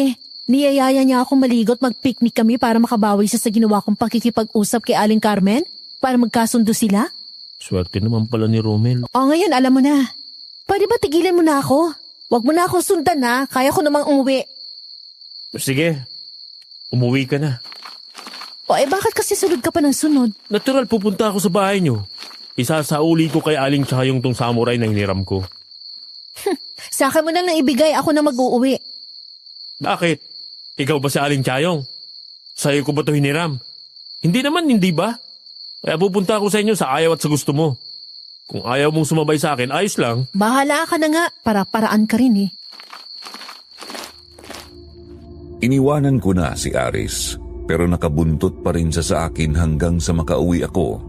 niyayaya niya akong maligo at mag-picnic kami para makabawi siya sa ginawa kong pakikipag-usap kay Aling Carmen para magkasundo sila. Swerte naman pala ni Romel. O ngayon, alam mo na. Pwede ba tigilan mo na ako? Huwag mo na akong sundan kaya ko namang umuwi. Sige, umuwi ka na. O bakit kasi sunod ka pa ng sunod? Natural pupunta ako sa bahay niyo. Isasauli ko kay Aling tsaka yung tong samurai na hiniram ko. Sa akin mo na lang ibigay, ako na mag-uuwi. Bakit? Ikaw ba si Aling Chayong? Sa'yo ko ba ito hiniram? Hindi naman, hindi ba? Kaya pupunta ako sa inyo sa ayaw at sa gusto mo. Kung ayaw mong sumabay sa akin, ayos lang. Bahala ka na nga, para-paraan ka rin eh. Iniwanan ko na si Aris, pero nakabuntot pa rin siya sa akin hanggang sa makauwi ako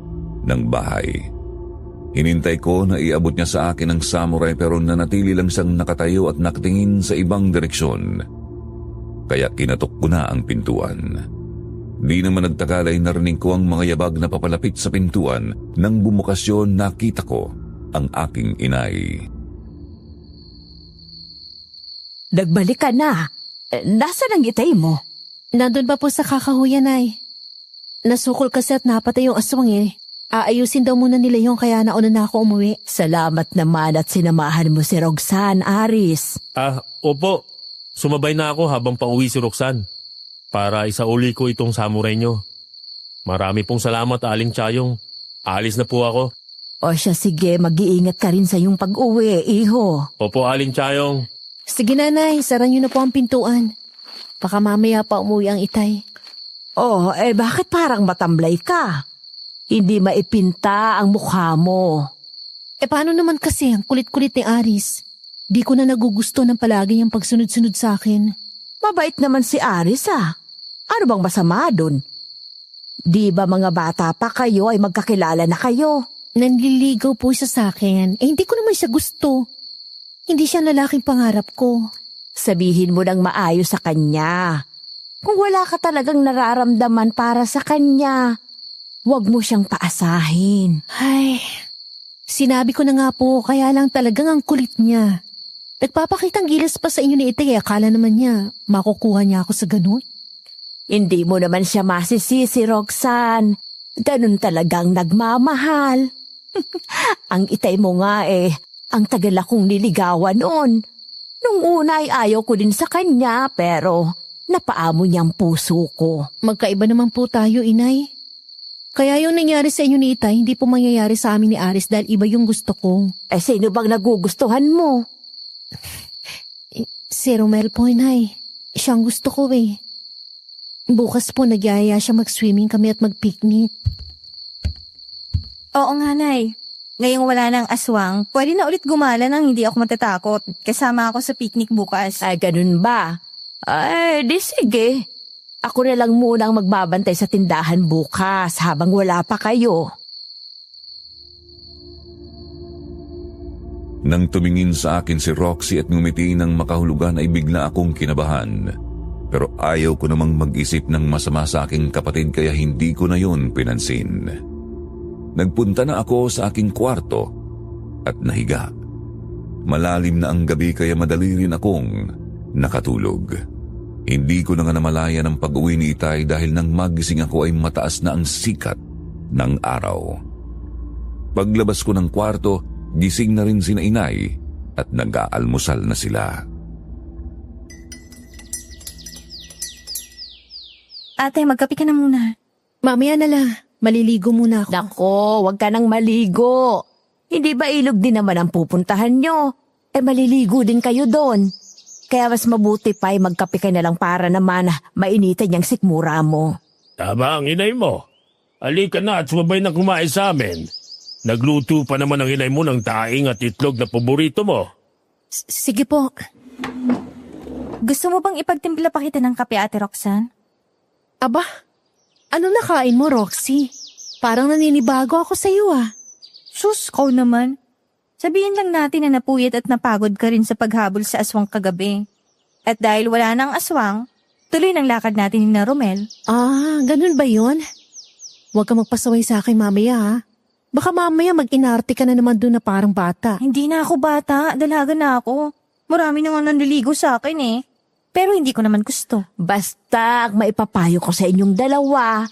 ng bahay. Hinintay ko na iabot niya sa akin ang samurai pero nanatili lang siyang nakatayo at nakatingin sa ibang direksyon. Kaya kinatok ko na ang pintuan. Di naman nagtagal ay narinig ko ang mga yabag na papalapit sa pintuan. Nang bumukas yun, nakita ko ang aking inay. Nagbalik ka na. Nasaan ang itay mo? Nandun pa po sa kakahuyan ay. Nasukol kasi at napatay yung aswang eh. Aayusin daw muna nila yung kaya nauna na ako umuwi. Salamat naman at sinamahan mo si Roxanne, Aris. Opo. Sumabay na ako habang pauwi si Roxanne. Para isauli ko itong samurai nyo. Marami pong salamat, Aling Chayong. Alis na po ako. O siya, sige, mag-iingat ka rin sa iyong pag-uwi, iho. Opo, Aling Chayong. Sige nanay, sara niyo na po ang pintuan. Baka mamaya pa umuwi ang itay. Oh, bakit parang matamlay ka? Hindi maipinta ang mukha mo. Paano naman kasi ang kulit-kulit ni Aris? Di ko na nagugusto ng palagi niyang pagsunod-sunod sa akin. Mabait naman si Aris Ano bang masama dun? Di ba mga bata pa kayo ay magkakilala na kayo? Nanliligaw po siya sa akin. Hindi ko naman siya gusto. Hindi siya lalaking pangarap ko. Sabihin mo nang maayos sa kanya. Kung wala ka talagang nararamdaman para sa kanya, huwag mo siyang paasahin. Ay, sinabi ko na nga po, kaya lang talagang ang kulit niya. Nagpapakitang gilas pa sa inyo ni Itay, akala naman niya, makukuha niya ako sa ganun. Hindi mo naman siya masisisi, Roxanne. Ganun talagang nagmamahal. Ang Itay mo nga ang tagal akong niligawan noon. Nung una ay ayaw ko din sa kanya, pero napaamo niyang puso ko. Magkaiba naman po tayo, Inay. Kaya yung nangyari sa inyo ni Itay, hindi po mangyayari sa amin ni Aris dahil iba yung gusto ko. Sino bang nagugustuhan mo? Si Romel po, Inay. Siyang gusto ko eh. Bukas po nagyaya siya mag-swimming kami at mag-picnic. Oo nga, Nay. Ngayong wala ng aswang, pwede na ulit gumala nang hindi ako matatakot. Kasama ako sa picnic bukas. Ay, ganun ba? Ay, di sige. Ako na lang munang magbabantay sa tindahan bukas habang wala pa kayo. Nang tumingin sa akin si Roxy at ngumiti ng makahulugan ay bigla akong kinabahan. Pero ayaw ko namang mag-isip ng masama sa aking kapatid kaya hindi ko na yun pinansin. Nagpunta na ako sa aking kwarto at nahiga. Malalim na ang gabi kaya madali rin akong nakatulog. Hindi ko na nga namalayan ang pag-uwi ni Itay dahil nang magising ako ay mataas na ang sikat ng araw. Paglabas ko ng kwarto, gising na rin sina Inay at nag-aalmusal na sila. Ate, magkape ka na muna. Mamaya na lang. Maliligo muna ako. Nako, wag ka nang maligo. Hindi ba ilog din naman ang pupuntahan nyo? Maliligo din kayo doon. Kaya mas mabuti pa ay magkape ka na lang para naman mainitan niyang sikmura mo. Tama ang inay mo. Halika na at sumabay na kumain sa amin. Nagluto pa naman ang inay mo ng taing at itlog na paborito mo. Sige po. Gusto mo bang ipagtimpla pa kita ng kape, Ate Roxanne? Aba, ano nakain mo, Roxy? Parang naninibago ako sa iyo Sus, ko naman. Sabihin lang natin na napuyat at napagod ka rin sa paghabol sa aswang kagabi. At dahil wala nang aswang, tuloy ng lakad natin ni Romel. Ganun ba yun? Huwag ka magpasaway sa akin mamaya Baka mamaya mag-inarte ka na naman doon na parang bata. Hindi na ako bata, dalaga na ako. Marami na nga nanliligo sa akin Pero hindi ko naman gusto. Basta ang maipapayo ko sa inyong dalawa,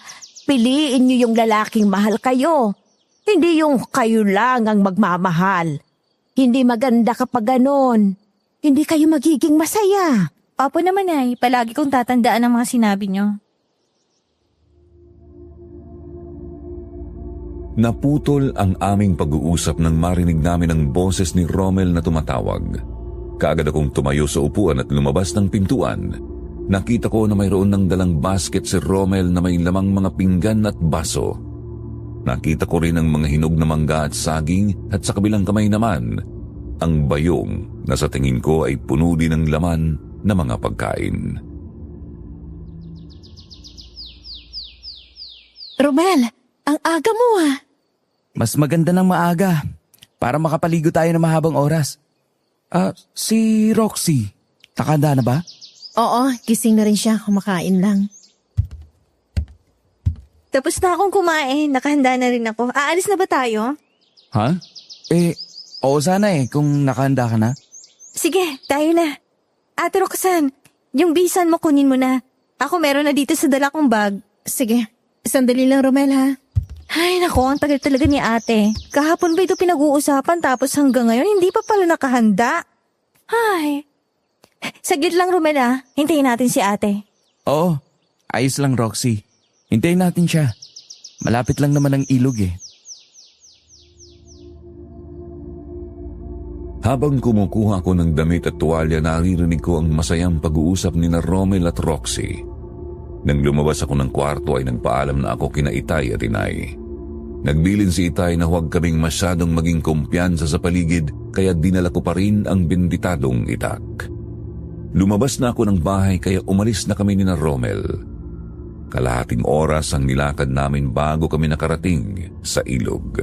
piliin niyo yung lalaking mahal kayo. Hindi yung kayo lang ang magmamahal. Hindi maganda kapag ganon. Hindi kayo magiging masaya. Opo naman palagi kong tatandaan ang mga sinabi niyo. Naputol ang aming pag-uusap nang marinig namin ang boses ni Romel na tumatawag. Kaagad akong tumayo sa upuan at lumabas ng pintuan. Nakita ko na mayroon ng dalang basket si Romel na may lamang mga pinggan at baso. Nakita ko rin ang mga hinog na mangga at saging at sa kabilang kamay naman, ang bayong na sa tingin ko ay puno din ng laman na mga pagkain. Romel, ang aga mo ah. Mas maganda ng maaga para makapaligo tayo ng mahabang oras. Si Roxy, nakahanda na ba? Oo, gising na rin siya, kumakain lang. Tapos na akong kumain, nakahanda na rin ako. Aalis na ba tayo? Ha? Oo sana kung nakahanda ka na. Sige, tayo na. Ate Roxanne, yung bisan mo kunin mo na. Ako meron na dito sa dala kong bag. Sige, sandali lang Romel ha. Ay nako, ang tagal talaga ni ate. Kahapon ba ito pinag-uusapan tapos hanggang ngayon hindi pa pala nakahanda? Ay. Saglit lang Romel ha, hintayin natin si ate. Oo, ayos lang Roxy. Hintayin natin siya. Malapit lang naman ang ilog Habang kumukuha ako ng damit at tuwalya, naririnig ko ang masayang pag-uusap ni na Romel at Roxy. Nang lumabas ako ng kwarto ay nagpaalam na ako kina Itay at Inay. Nagbilin si Itay na huwag kaming masyadong maging kumpiyansa sa paligid kaya dinala ko pa rin ang benditadong itak. Lumabas na ako ng bahay kaya umalis na kami ni na Romel. Kalahating oras ang nilakad namin bago kami nakarating sa ilog.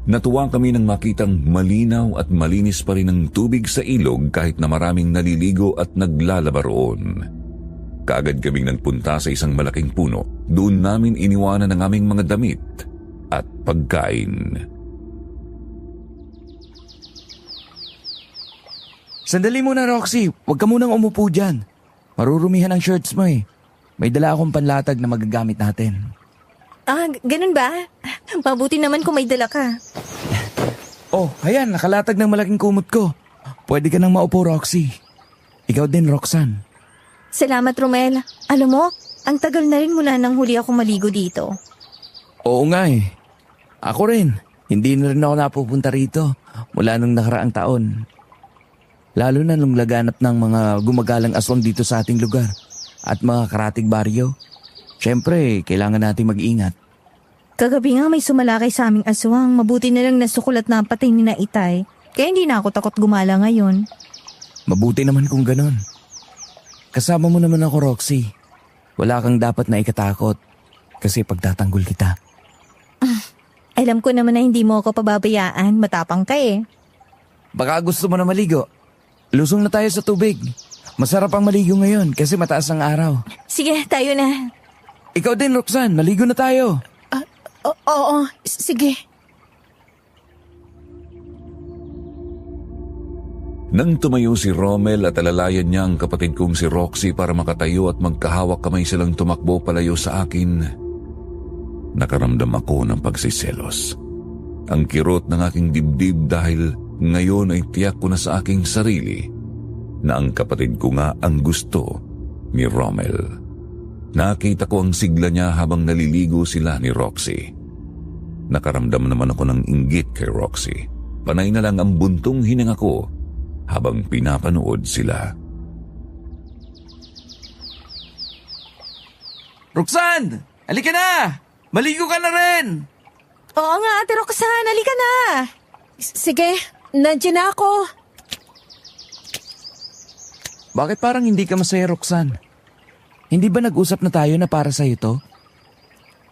Natuwa kami nang makitang malinaw at malinis pa rin ang tubig sa ilog kahit na maraming naliligo at naglalaba roon. Kaagad kaming nagpunta sa isang malaking puno. Doon namin iniwanan ang aming mga damit at pagkain. Sandali muna Roxy, huwag ka munang umupo dyan. Marurumihan ang shirts mo May dala akong panlatag na magagamit natin. Ganun ba? Mabuti naman kung may dala ka. Oh, ayan, nakalatag ng malaking kumot ko. Pwede ka nang maupo, Roxy. Ikaw din, Roxanne. Salamat, Romel. Alam mo, ang tagal na rin mula nang huli ako maligo dito. Oo nga Ako rin. Hindi na rin ako napupunta rito mula nung nakaraang taon. Lalo na nung laganap ng mga gumagalang aswang dito sa ating lugar at mga karatig baryo. Siyempre, kailangan natin mag-ingat. Kagabi nga may sumalakay sa aming aswang. Mabuti na lang nasukulat na patay ni na Itay. Kaya hindi na ako takot gumala ngayon. Mabuti naman kung ganon. Kasama mo naman ako, Roxy. Wala kang dapat na ikatakot kasi pagtatanggol kita. Alam ko naman na hindi mo ako pababayaan. Matapang ka Baka gusto mo na maligo. Lusong na tayo sa tubig. Masarap ang maligo ngayon kasi mataas ang araw. Sige, tayo na. Ikaw din, Roxanne. Maligo na tayo. Oo, sige. Nang tumayo si Romel at alalayan niya ang kapatid kong si Roxy para makatayo at magkahawak kamay silang tumakbo palayo sa akin, nakaramdam ako ng pagsiselos. Ang kirot ng aking dibdib dahil ngayon ay tiyak ko na sa aking sarili na ang kapatid ko nga ang gusto ni Romel. Nakita ko ang sigla niya habang naliligo sila ni Roxy. Nakaramdam naman ako ng inggit kay Roxy. Panay na lang ang buntong hininga ko habang pinapanood sila. Roxanne! Halika na! Maligo ka na rin! Oo nga, Ate Roxanne. Halika na. Sige, nandiyan na ako. Bakit parang hindi ka masaya, Roxanne? Hindi ba nag-usap na tayo na para sa'yo to?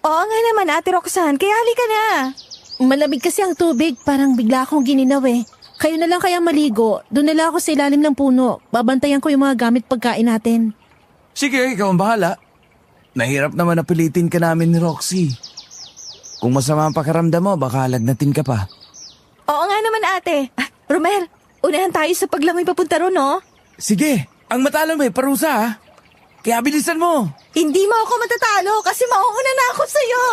Oo nga naman, Ate Roxanne. Kaya halika na. Malamig kasi ang tubig, parang bigla akong gininaw Kayo na lang kaya maligo. Doon na lang ako sa ilalim ng puno. Babantayan ko yung mga gamit pagkain natin. Sige, ikaw ang bahala. Nahirap naman na pilitin ka namin ni Roxy. Kung masama ang pakiramdam mo, baka lagnatin ka pa. Oo nga naman, ate. Romel, unahan tayo sa paglangoy papunta ron, no? Sige, ang matalo mo parusa Kaya bilisan mo. Hindi mo ako matatalo kasi mauuna na ako sa'yo.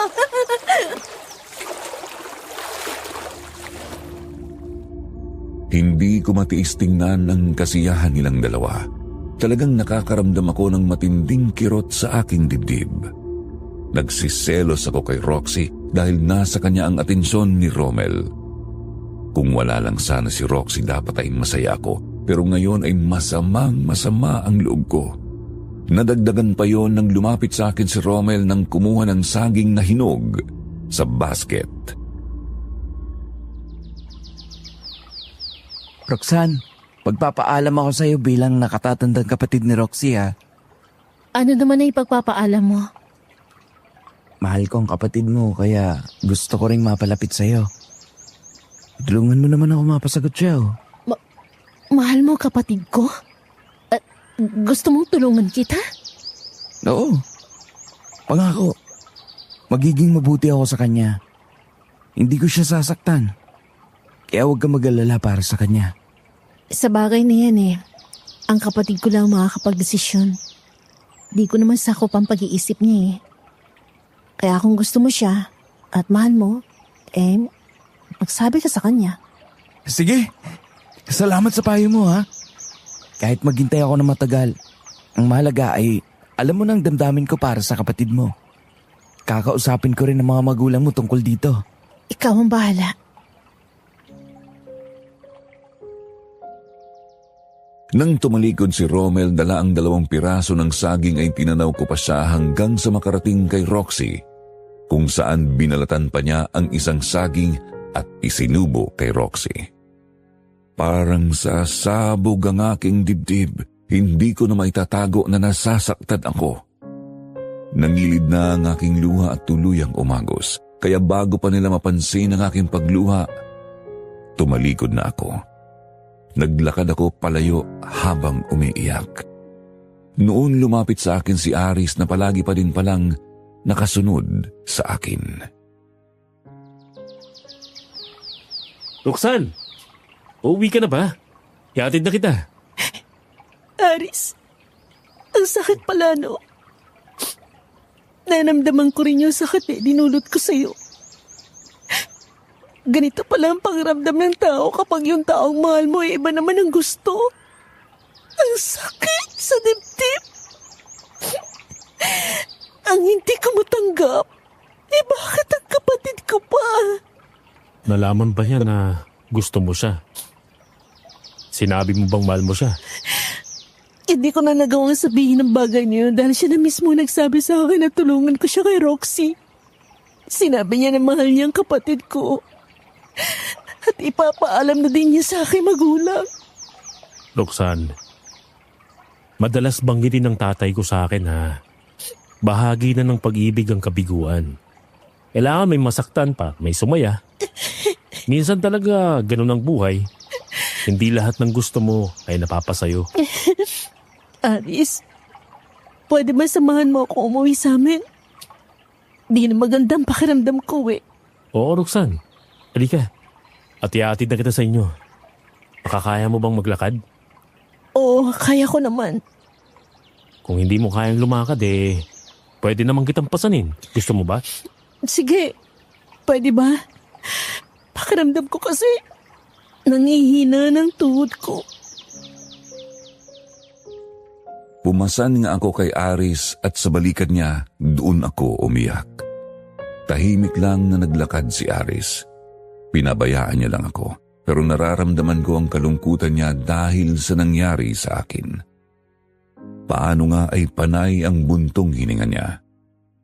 Hindi ko matiis tingnan ang kasiyahan nilang dalawa. Talagang nakakaramdam ako ng matinding kirot sa aking dibdib. Nagsiselos ako kay Roxy dahil nasa kanya ang atensyon ni Romel. Kung wala lang sana si Roxy, dapat ay masaya ako pero ngayon ay masama ang loob ko. Nadagdagan pa yon nang lumapit sa akin si Romel nang kumuha ng saging na hinog sa basket. Roxanne, pagpapaalam ako sa iyo bilang nakatatandang kapatid ni Roxy ha. Ano naman ay pagpapaalam mo? Mahal ko ang kapatid mo kaya gusto ko ring mapalapit sa iyo. Tulungan mo naman ako mapasagot siya oh. Mahal mo kapatid ko? At gusto mong tulungan kita? Oo. Pangako. Magiging mabuti ako sa kanya. Hindi ko siya sasaktan. Kaya huwag ka mag-alala para sa kanya. Sa bagay na yan ang kapatid ko lang makakapag-desisyon. Di ko naman sakop ang pag-iisip niya Kaya kung gusto mo siya at mahal mo, magsabi ka sa kanya. Sige. Salamat sa payo mo ha. Kahit maghintay ako ng matagal, ang mahalaga ay alam mo nang damdamin ko para sa kapatid mo. Kakausapin ko rin ang mga magulang mo tungkol dito. Ikaw ang bahala. Nang tumalikod si Romel, dala ang 2 piraso ng saging ay tinanaw ko pa siya hanggang sa makarating kay Roxy, kung saan binalatan pa niya ang isang saging at isinubo kay Roxy. Parang sasabog ang aking dibdib, hindi ko na maitatago na nasasaktan ako. Nangilid na ang aking luha at tuluyang umagos, kaya bago pa nila mapansin ang aking pagluha, tumalikod na ako. Naglakad ako palayo habang umiiyak. Noon lumapit sa akin si Aris na palagi pa din palang nakasunod sa akin. Roxanne, uuwi ka na ba? Ihatid na kita. Aris, ang sakit pala no. Nanamdaman ko rin yung sakit dinulot ko sa'yo. Ganito pala ang pakiramdam ng tao kapag yung taong mahal mo iba naman ang gusto. Ang sakit sa dibdib. Ang hindi ko matanggap. Bakit ang kapatid ko pa? Nalaman ba niya na gusto mo siya? Sinabi mo bang mahal mo siya? Hindi ko na nagawang sabihin ng bagay niyo dahil siya na mismo nagsabi sa akin na tulungan ko siya kay Roxy. Sinabi niya na mahal niya ang kapatid ko. At ipapaalam na din niya sa aking magulang. Roxanne, madalas banggitin ng tatay ko sa akin na bahagi na ng pag-ibig ang kabiguan. Kailangan may masaktan pa, may sumaya. Minsan talaga ganun ang buhay. Hindi lahat ng gusto mo ay napapasayo. Aris, pwede ba samahan mo ako umuwi sa amin? Di na magandang pakiramdam ko Oo, Roxanne. Halika. At iatid na kita sa inyo. Makakaya mo bang maglakad? Oo, kaya ko naman. Kung hindi mo kayang lumakad pwede naman kitang pasanin. Gusto mo ba? Sige, pwede ba? Pakiramdam ko kasi nangihina ng tuhod ko. Pumasan nga ako kay Aris at sa balikat niya, doon ako umiyak. Tahimik lang na naglakad si Aris. Pinabayaan niya lang ako, pero nararamdaman ko ang kalungkutan niya dahil sa nangyari sa akin. Paano nga ay panay ang buntong hininga niya.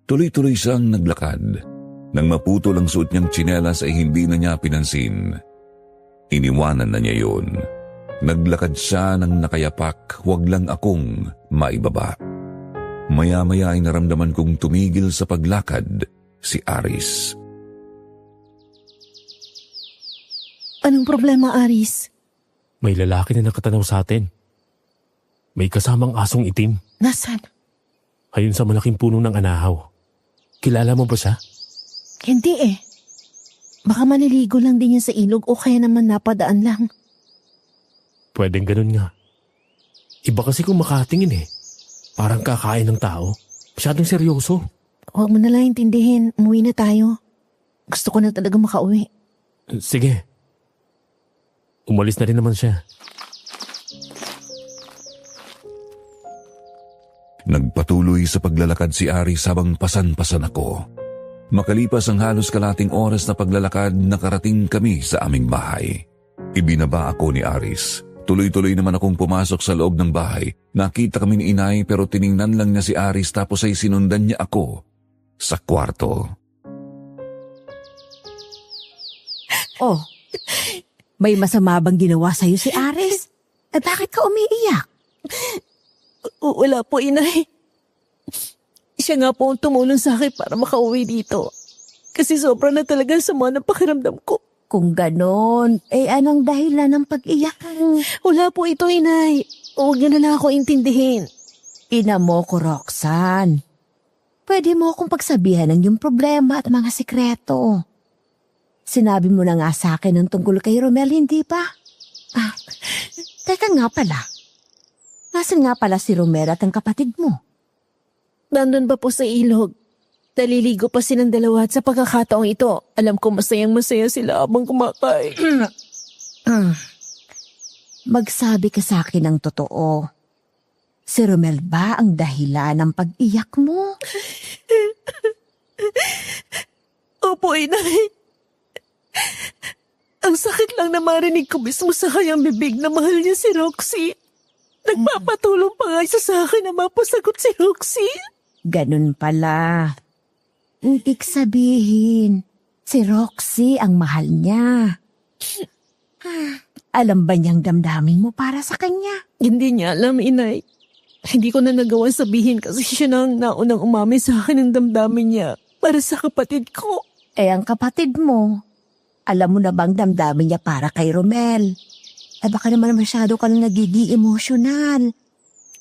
Tuloy-tuloy siyang naglakad. Nang maputol ang suot niyang tsinelas ay hindi na niya pinansin. Iniwanan na niya yun. Naglakad siya ng nakayapak, wag lang akong maibaba. Maya-maya ay naramdaman kong tumigil sa paglakad si Aris. Anong problema, Aris? May lalaki na nakatanaw sa atin. May kasamang asong itim. Nasaan? Ayun sa malaking puno ng anahaw. Kilala mo ba siya? Hindi Baka maniligo lang din yan sa ilog o kaya naman napadaan lang. Pwedeng ganun nga. Iba kasi kung makatingin Parang kakain ng tao. Masyadong seryoso. Huwag mo na lang intindihin. Umuwi na tayo. Gusto ko na talaga makauwi. Sige. Umalis na rin naman siya. Nagpatuloy sa paglalakad si Aris habang pasan-pasan ako. Makalipas ang halos kalating oras na paglalakad, nakarating kami sa aming bahay. Ibinaba ako ni Aris. Tuloy-tuloy naman akong pumasok sa loob ng bahay. Nakita kami ni inay pero tiningnan lang niya si Aris tapos ay sinundan niya ako sa kwarto. Oh, may masama bang ginawa sa'yo si Aris? Bakit ka umiiyak? Wala po, inay. Siya nga po ang tumulong sa akin para makauwi dito. Kasi sobra na talaga sama ng pakiramdam ko. Kung ganon, anong dahilan ng pag-iyak? Wala po ito, inay. Huwag niyo na lang ako intindihin. Ina mo ko, Roxanne. Pwede mo akong pagsabihan ng iyong problema at mga sikreto. Sinabi mo na nga sa akin ng tungkol kay Romel, hindi ba? Teka nga pala. Nasaan nga pala si Romel at ang kapatid mo? Nandun pa po sa ilog. Naliligo pa silang dalawa at sa pagkakataong ito, alam ko masayang-masaya sila habang kumakain. Magsabi ka sa akin ng totoo. Si Romel ba ang dahilan ng pag-iyak mo? Opo, inay. Ang sakit lang na marinig ko mismo sa kanyang bibig na mahal niya si Roxy. Nagpapatulong pa nga siya sa akin na mapasagot si Roxy. Ganun pala. Ibig sabihin, si Roxy ang mahal niya. Alam ba niyang damdamin mo para sa kanya? Hindi niya alam, inay. Hindi ko na nagawa sabihin kasi siya na ang naunang umamin sa akin ng damdamin niya para sa kapatid ko. Ang kapatid mo, alam mo na bang damdamin niya para kay Romel? Baka naman masyado ka nang nagiging emosyonal.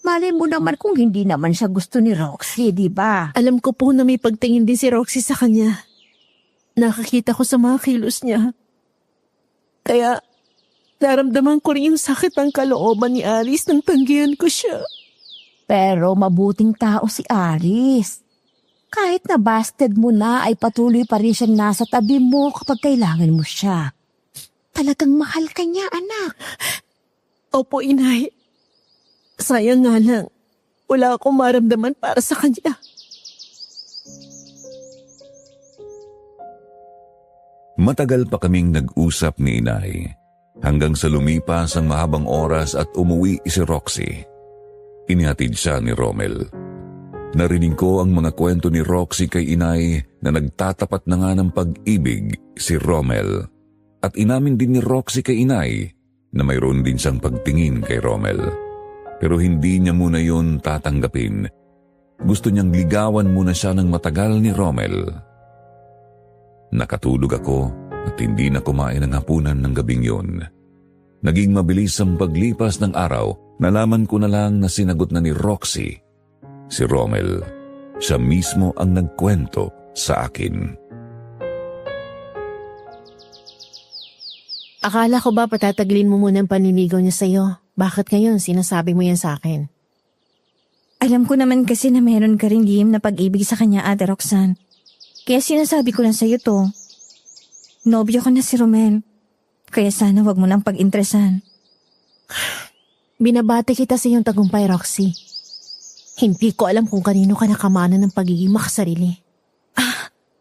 Malay mo naman kung hindi naman siya gusto ni Roxy, di ba? Alam ko po na may pagtingin din si Roxy sa kanya. Nakakita ko sa mga kilos niya. Kaya, naramdaman ko rin yung sakit ng kalooban ni Aris nang tanggihan ko siya. Pero mabuting tao si Aris. Kahit na busted mo na ay patuloy pa rin siyang nasa tabi mo kapag kailangan mo siya. Talagang mahal ka niya, anak. Opo, inay. Sayang nga lang, wala akong maramdaman para sa kanya. Matagal pa kaming nag-usap ni inay hanggang sa lumipas ang mahabang oras at umuwi si Roxy. Inihatid siya ni Romel. Narinig ko ang mga kwento ni Roxy kay inay na nagtatapat na nga ng pag-ibig si Romel. At inamin din ni Roxy kay inay na mayroon din siyang pagtingin kay Romel. Pero hindi niya muna yun tatanggapin. Gusto niyang ligawan muna siya ng matagal ni Romel. Nakatulog ako at hindi na kumain ng hapunan ng gabing yun. Naging mabilis ang paglipas ng araw, nalaman ko na lang na sinagot na ni Roxy si Romel. Siya mismo ang nagkwento sa akin. Akala ko ba patataglin mo muna ang paninigaw niya sa'yo? Bakit ngayon sinasabi mo yan sa akin? Alam ko naman kasi na meron ka rin lihim na pag-ibig sa kanya, Ate Roxanne. Kaya sinasabi ko lang sa'yo to. Nobyo ka na si Romel. Kaya sana wag mo nang pag-interesan. Binabati kita sa iyong tagumpay, Roxy. Hindi ko alam kung kanino ka nakamana ng pagiging makasarili.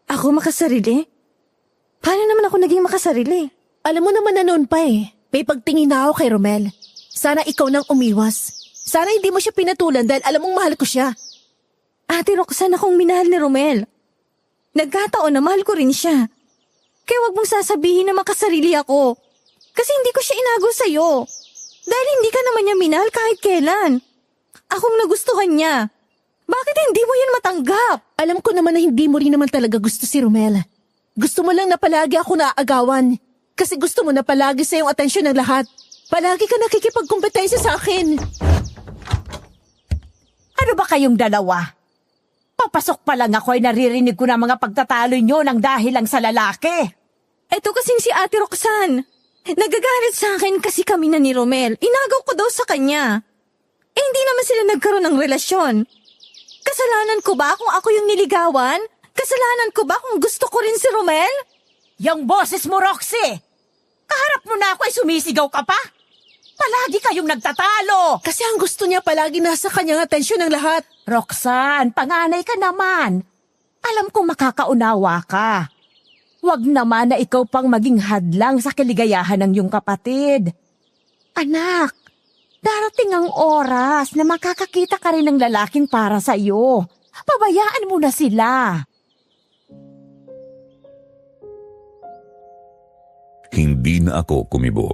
Ako makasarili? Paano naman ako naging makasarili? Alam mo naman na noon pa may pagtingin na ako kay Romel. Sana ikaw nang umiwas. Sana hindi mo siya pinatulan dahil alam mong mahal ko siya. Ate Roxanne, akong minahal ni Romel. Nagkataon na mahal ko rin siya. Kaya wag mong sasabihin na makasarili ako. Kasi hindi ko siya inago sa'yo. Dahil hindi ka naman niya minahal kahit kailan. Akong nagustuhan niya. Bakit hindi mo yan matanggap? Alam ko naman na hindi mo rin naman talaga gusto si Romel. Gusto mo lang na palagi ako naaagawan. Kasi gusto mo na palagi sa iyong atensyon ng lahat. Palagi ka nakikipagkumpetensya sa akin. Ano ba kayong dalawa? Papasok pa lang ako ay naririnig ko na mga pagtatalo nyo ng dahil lang sa lalaki. Eto kasing si Ate Roxanne. Nagagalit sa akin kasi kami na ni Romel. Inagaw ko daw sa kanya. Hindi naman sila nagkaroon ng relasyon. Kasalanan ko ba kung ako yung niligawan? Kasalanan ko ba kung gusto ko rin si Romel? Yung boses mo, Roxy! Kaharap mo na ako ay sumisigaw ka pa? Palagi kayong nagtatalo! Kasi ang gusto niya palagi nasa kanyang atensyon ng lahat. Roxanne, panganay ka naman. Alam kong makakaunawa ka. Huwag naman na ikaw pang maging hadlang sa kaligayahan ng iyong kapatid. Anak, darating ang oras na makakakita ka rin ng lalaking para sa'yo. Pabayaan mo na sila. Hindi na ako kumibo.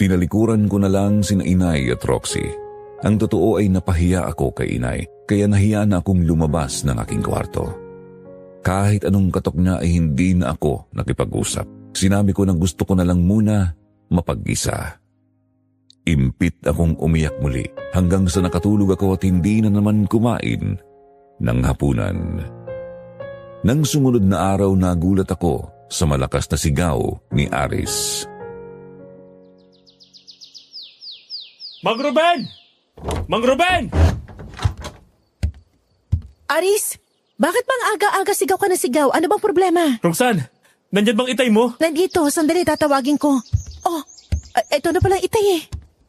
Tinalikuran ko na lang sina Inay at Roxy. Ang totoo ay napahiya ako kay Inay, kaya nahiya na akong lumabas ng aking kwarto. Kahit anong katok niya ay hindi na ako nakipag-usap. Sinabi ko na gusto ko na lang muna mapag-isa. Impit akong umiyak muli hanggang sa nakatulog ako at hindi na naman kumain ng hapunan. Nang sumunod na araw, nagulat ako sa malakas na sigaw ni Aris. Mang Ruben! Mang Ruben! Aris, bakit bang aga-aga sigaw ka na sigaw? Ano bang problema? Roxanne, nandyan bang itay mo? Nandito, sandali tatawagin ko. Oh, eto na palang itay eh.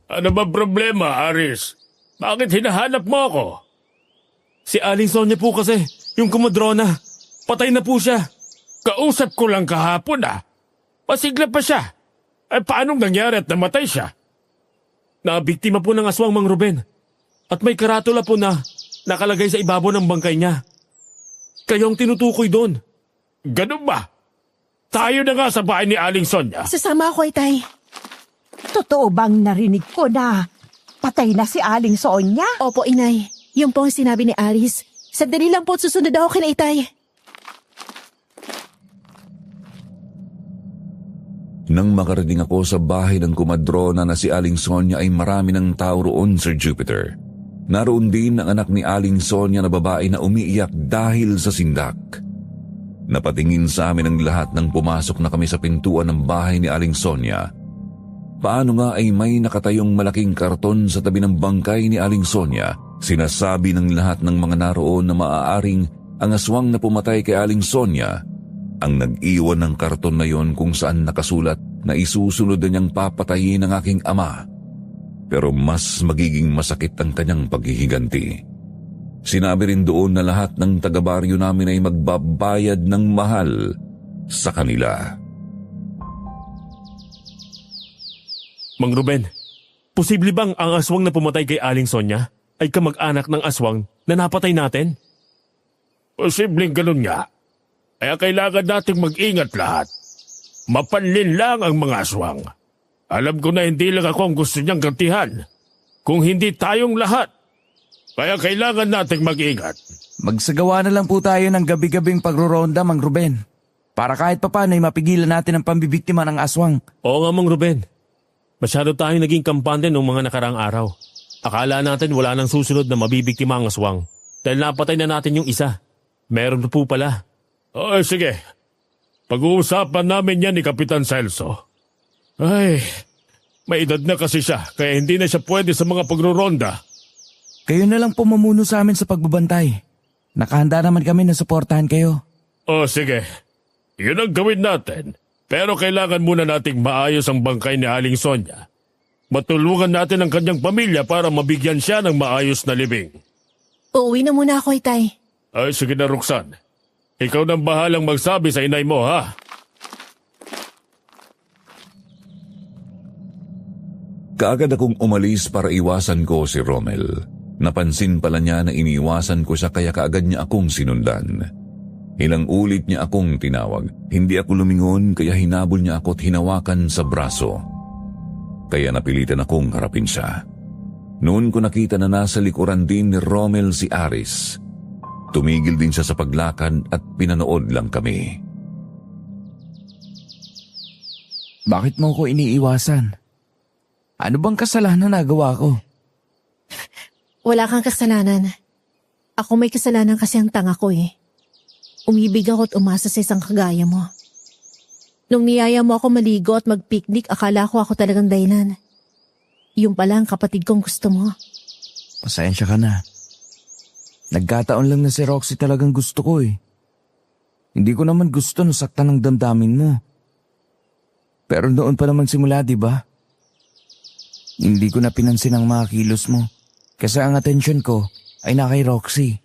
Ano ba problema, Aris? Bakit hinahanap mo ako? Si Aling Sonia po kasi, yung kumadrona. Patay na po siya. Kausap ko lang kahapon Pasigla pa siya. Ay paanong nangyari at namatay siya? Nabiktima po ng aswang, Mang Ruben. At may karatula po na nakalagay sa ibabaw ng bangkay niya. Kayong tinutukoy doon. Ganun ba? Tayo na nga sa bahay ni Aling Sonia. Sasama ako, itay. Totoo bang narinig ko na patay na si Aling Sonia? Opo, inay. Yung po ang sinabi ni Aris. Sandali lang po at susunod ako kina itay. Nang makarating ako sa bahay ng kumadrona na si Aling Sonia ay marami ng tao roon, Sir Jupiter. Naroon din ang anak ni Aling Sonia na babae na umiiyak dahil sa sindak. Napatingin sa amin ang lahat nang pumasok na kami sa pintuan ng bahay ni Aling Sonia. Paano nga ay may nakatayong malaking karton sa tabi ng bangkay ni Aling Sonia. Sinasabi ng lahat ng mga naroon na maaaring ang aswang na pumatay kay Aling Sonia ang nag-iwan ng karton na yon kung saan nakasulat na isusunod na niyang papatayin ang aking ama. Pero mas magiging masakit ang kanyang paghihiganti. Sinabi rin doon na lahat ng taga-baryo namin ay magbabayad ng mahal sa kanila. Mang Ruben, posible bang ang aswang na pumatay kay Aling Sonia ay kamag-anak ng aswang na napatay natin? Posibleng ganun nga. Kaya kailangan nating mag-ingat lahat. Mapanlin lang ang mga aswang. Alam ko na hindi lang ako ang gusto niyang gantihan. Kung hindi tayong lahat. Kaya kailangan nating mag-ingat. Magsagawa na lang po tayo ng gabi-gabing pagroronda, Mang Ruben. Para kahit papano ay mapigilan natin ang pambibiktima ng aswang. Oo nga, Mang Ruben. Masyado tayong naging kampante noong mga nakarang araw. Akala natin wala nang susunod na mabibiktima ang aswang. Dahil napatay na natin yung isa. Meron na po pala. Sige. Pag-uusapan namin yan ni Kapitan Celso. Ay, may edad na kasi siya, kaya hindi na siya pwede sa mga pagroronda. Kayo na lang pumumuno sa amin sa pagbabantay. Nakahanda naman kami na suportahan kayo. Sige. Yun ang gawin natin. Pero kailangan muna nating maayos ang bangkay ni Aling Sonia. Matulungan natin ang kanyang pamilya para mabigyan siya ng maayos na libing. Uuwi na muna ako, itay. Sige na, Roxanne. Ikaw nang bahalang magsabi sa inay mo, ha? Kaagad akong umalis para iwasan ko si Romel. Napansin pala niya na iniwasan ko siya kaya kaagad niya akong sinundan. Ilang ulit niya akong tinawag. Hindi ako lumingon kaya hinabol niya ako at hinawakan sa braso. Kaya napilitan akong harapin siya. Noon ko nakita na nasa likuran din ni Romel si Aris. Tumigil din siya sa paglakad at pinanood lang kami. Bakit mo ko iniiwasan? Ano bang kasalanan nagawa ko? Wala kang kasalanan. Ako may kasalanan kasi ang tanga ko eh. Umibig ako at umasa sa isang kagaya mo. Nung niyaya mo ako maligo at mag-picnic, akala ko ako talagang dahilan. Yung pala ang kapatid kong gusto mo. Pasensya ka na. Nagkataon lang na si Roxy talagang gusto ko eh. Hindi ko naman gusto nasaktan ng damdamin mo. Pero noon pa naman simula, di ba? Hindi ko na pinansin ang mga kilos mo. Kasi ang atensyon ko ay na kay Roxy.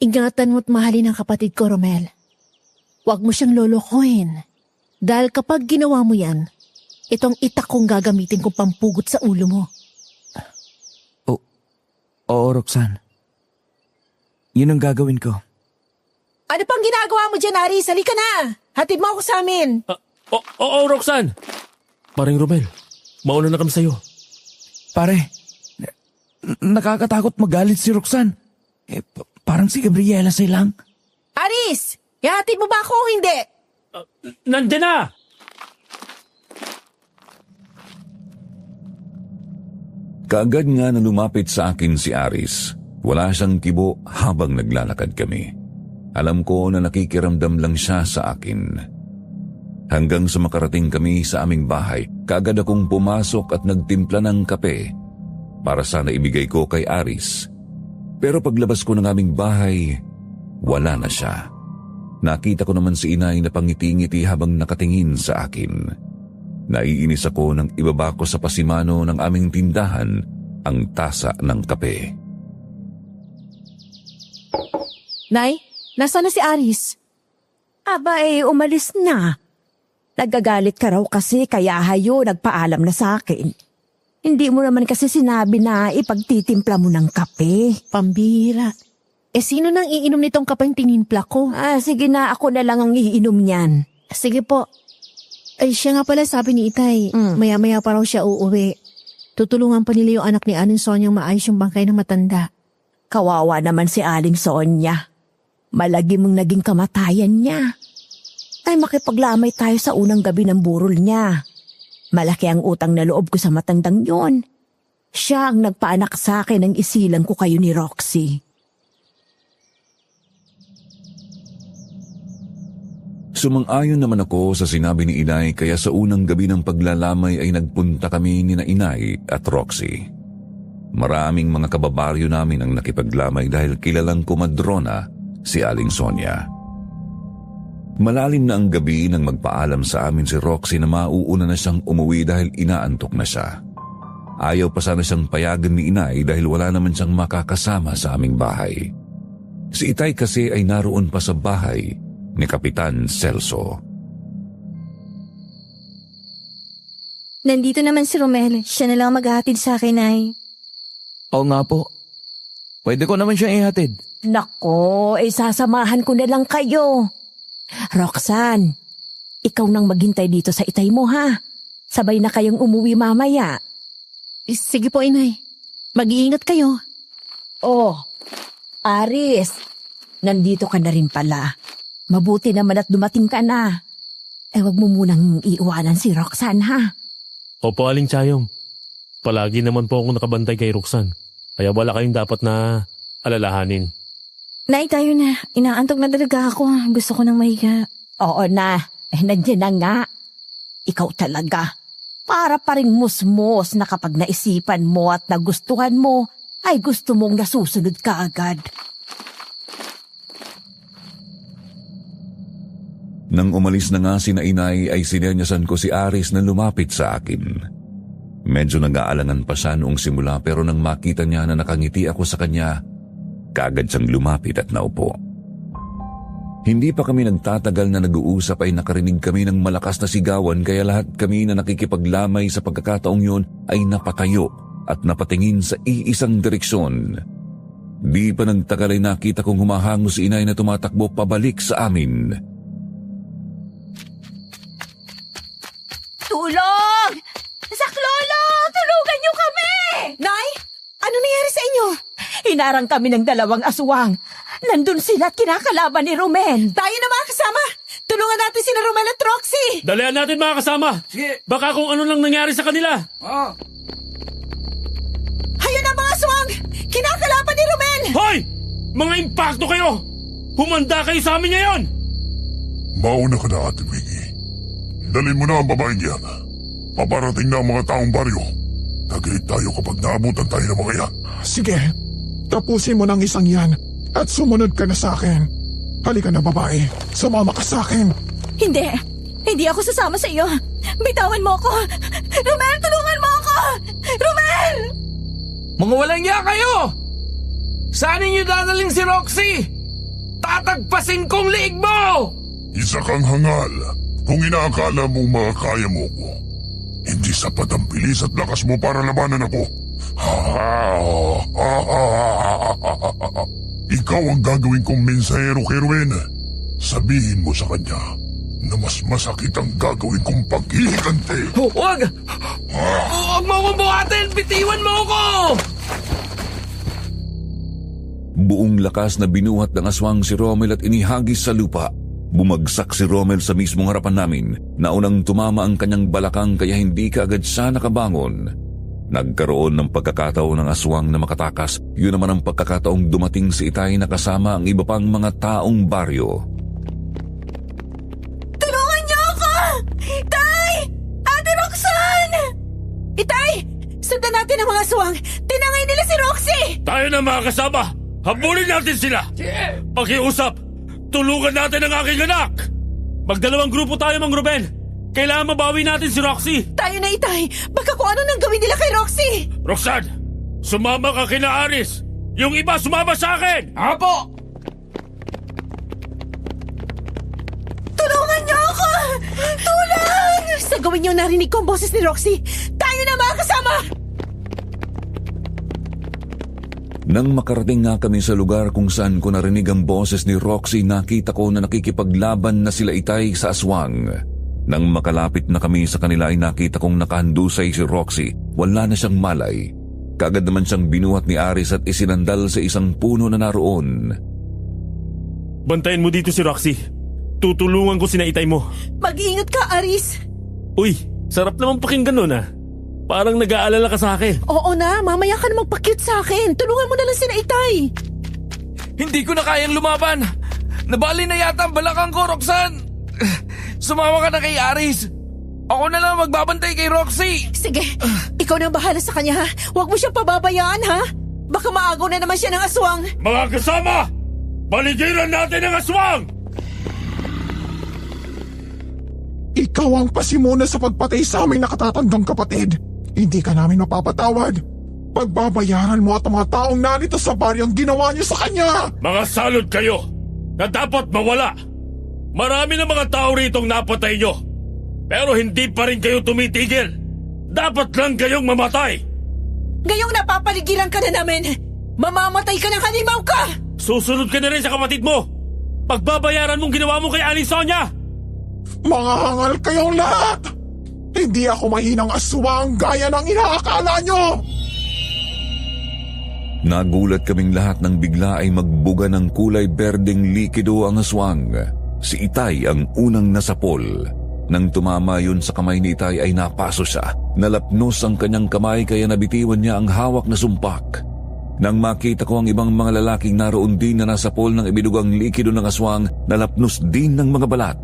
Ingatan mo't mahalin ang kapatid ko, Romel. Huwag mo siyang lolokohin. Dahil kapag ginawa mo yan, Itong itak kong gagamitin kong pampugot sa ulo mo. Oo, Roxanne. Yun ang gagawin ko. Ano pang ginagawa mo dyan, Aris? Halika na! Hatid mo ako sa amin! Oo, Roxanne! Paring Romel, mauna na kami sa'yo. Pare, nakakatakot magalit si Roxanne. Parang si Gabriela silang. Aris! Ihatid mo ba ako o hindi? Nandiyan na! Kaagad nga na lumapit sa akin si Aris. Wala siyang kibo habang naglalakad kami. Alam ko na nakikiramdam lang siya sa akin. Hanggang sa makarating kami sa aming bahay, kaagad akong pumasok at nagtimpla ng kape para sana ibigay ko kay Aris. Pero paglabas ko ng aming bahay, wala na siya. Nakita ko naman si inay na pangiti-ngiti habang nakatingin sa akin. Naiinis ako nang ibaba ko sa pasimano ng aming tindahan ang tasa ng kape. Nay, nasaan na si Aris? Aba umalis na. Nagagalit ka raw kasi kaya hayo nagpaalam na sa akin. Hindi mo naman kasi sinabi na ipagtitimpla mo ng kape. Pambira. Sino nang iinom nitong kapeng tinimpla ko? Sige na, ako na lang ang iinom niyan. Sige po. Ay, siya nga pala sabi ni Itay, maya-maya pa raw siya uuwi. Tutulungan pa nila yung anak ni Aling Sonyang maayos yung bangkay ng matanda. Kawawa naman si Aling Sonya. Malagi mong naging kamatayan niya. Ay makipaglamay tayo sa unang gabi ng burol niya. Malaki ang utang na loob ko sa matandang yon. Siya ang nagpaanak sa akin ng isilang ko kayo ni Roxy. Sumang-ayon naman ako sa sinabi ni inay kaya sa unang gabi ng paglalamay ay nagpunta kami ni na inay at Roxy. Maraming mga kababaryo namin ang nakipaglamay dahil kilalang kumadrona si Aling Sonya. Malalim na ang gabi nang magpaalam sa amin si Roxy na mauuna na siyang umuwi dahil inaantok na siya. Ayaw pa sana siyang payagan ni inay dahil wala naman siyang makakasama sa aming bahay. Si Itay kasi ay naroon pa sa bahay ni Kapitan Celso. Nandito naman si Romel. Siya na lang maghahatid sa akin, Nay. Oo nga po. Pwede ko naman siyang ihatid. Nako, sasamahan ko na lang kayo. Roxanne, ikaw nang maghintay dito sa Itay mo ha. Sabay na kayong umuwi mamaya. Sige po, inay. Mag-iingat kayo. Oh, Aris, nandito ka na rin pala. Mabuti naman at dumating ka na. Wag mo munang iiwanan si Roxanne ha. Opo, Aling Chayong. Palagi naman po akong nakabantay kay Roxanne. Kaya wala kayong dapat na alalahanin. Nay, tayo na. Inaantok na talaga ako. Gusto ko nang mahiga. Oo na, nandiyan na nga. Ikaw talaga. Para pa rin musmos na kapag naisipan mo at nagustuhan mo, ay gusto mong nasusunod ka agad. Nang umalis na nga si na inay ay sinenyasan ko si Aris na lumapit sa akin. Medyo nag-aalangan pa siya noong simula pero nang makita niya na nakangiti ako sa kanya, kaagad siyang lumapit at naupo. Hindi pa kami nagtatagal na nag-uusap ay nakarinig kami ng malakas na sigawan kaya lahat kami na nakikipaglamay sa pagkakataong yun ay napatayo at napatingin sa iisang direksyon. Di pa nagtagal ay nakita kong humahango si inay na tumatakbo pabalik sa amin. Tulong! Saklolo! Tulungan niyo kami! Nay, ano nangyari sa inyo? Hinarang kami ng dalawang aswang. Nandun sila at kinakalaban ni Romel. Tayo na mga kasama. Tulungan natin sina Romel at Roxy. Dalian natin mga kasama. Sige. Baka kung ano lang nangyari sa kanila. Hayun na mga aswang! Kinakalaban ni Romel! Hoy! Mga impakto kayo! Humanda kayo sa amin ngayon! Mauna ka na, Ate Wiggy. Dalhin mo na ang babaeng yan. Paparating na ang mga taong baryo. Tagilid tayo kapag naabutan tayo ng mga yan. Sige, tapusin mo ng isang yan at sumunod ka na sa akin. Halika na babae, sumama ka sa akin. Hindi. Hindi ako sasama sa iyo. Bitawan mo ako. Romel, tulungan mo ako! Romel! Mga walang niya kayo! Saan ninyo dadaling si Roxy? Tatagpasin kong liig mo! Isa kang hangal kung inaakala mong makakaya mo ko. Hindi sapat ang bilis at lakas mo para labanan ako. Ikaw ang gagawin kong mensahero kay Rowena. Sabihin mo sa kanya na mas masakit ang gagawin kong paghihiganti. Huwag! Huwag mo akong buhatin! Bitiwan mo ako! Buong lakas na binuhat ng aswang si Rommel at inihagis sa lupa. Bumagsak si Rommel sa mismong harapan namin. Naunang tumama ang kanyang balakang kaya hindi kaagad siya nakabangon. Nagkaroon ng pagkakataon ng aswang na makatakas. Yun naman ang pagkakataong dumating si Itay na kasama ang iba pang mga taong baryo. Tulungan niyo ako! Itay! Ate Roxanne! Itay! Sundan natin ang mga aswang! Tinangay nila si Roxy! Tayo na mga kasama! Habulin natin sila! Pakiusap! Tulungan natin ang aking anak! Magdalawang grupo tayo, Mang Ruben! Kailangan mabawi natin si Roxy! Tayo na, Itay! Baka kung ano nang gawin nila kay Roxy! Roxanne! Sumama ka kina Aris! Yung iba sumama sa akin! Apo! Tulungan niyo ako! Tulong! Sa gawin niyo narinig ko ang boses ni Roxy! Tayo na mga kasama! Nang makarating nga kami sa lugar kung saan ko narinig ang boses ni Roxy, nakita ko na nakikipaglaban na sila Itay sa aswang. Nang makalapit na kami sa kanila ay nakita kong nakahandusay si Roxy. Wala na siyang malay. Kaagad naman siyang binuhat ni Aris at isinandal sa isang puno na naroon. Bantayan mo dito si Roxy. Tutulungan ko sina Itay mo. Mag-iingat ka, Aris! Uy, sarap naman pakinggan nun ah. Parang nag-aalala ka sa akin. Oo na, mamaya ka na magpa-cute sa akin. Tulungan mo na lang sina Itay. Hindi ko na kayang lumaban! Nabali na yata ang balakang ko, Roxanne! Sumama ka na kay Aris! Ako na lang magbabantay kay Roxy! Sige, ikaw na ang bahala sa kanya ha. Huwag mo siyang pababayaan ha. Baka maagaw na naman siya ng aswang. Mga kasama! Paligiran natin ang aswang! Ikaw ang pasimuna sa pagpatay sa aming nakatatandang kapatid. Hindi ka namin mapapatawad. Pagbabayaran mo at ang mga taong narito sa baryo ang ginawa niyo sa kanya. Mga salot kayo na dapat mawala. Marami na mga tao ritong napatay nyo. Pero hindi pa rin kayo tumitigil. Dapat lang kayong mamatay. Ngayong napapaligiran ka na namin, mamamatay ka ng halimaw ka! Susunod ka na rin sa kapatid mo. Pagbabayaran mong ginawa mo kay Aling Sonia. Mga hangal kayong lahat! Hindi ako mahinang aswang gaya ng inaakala nyo! Nagulat kaming lahat nang bigla ay magbuga ng kulay berdeng likido ang aswang. Si Itay ang unang nasapol. Nang tumama yun sa kamay ni Itay ay napaso siya. Nalapnos ang kanyang kamay kaya nabitiwan niya ang hawak na sumpak. Nang makita ko ang ibang mga lalaking naroon din na nasapol ng ibidugang likido ng aswang, nalapnos din ng mga balat.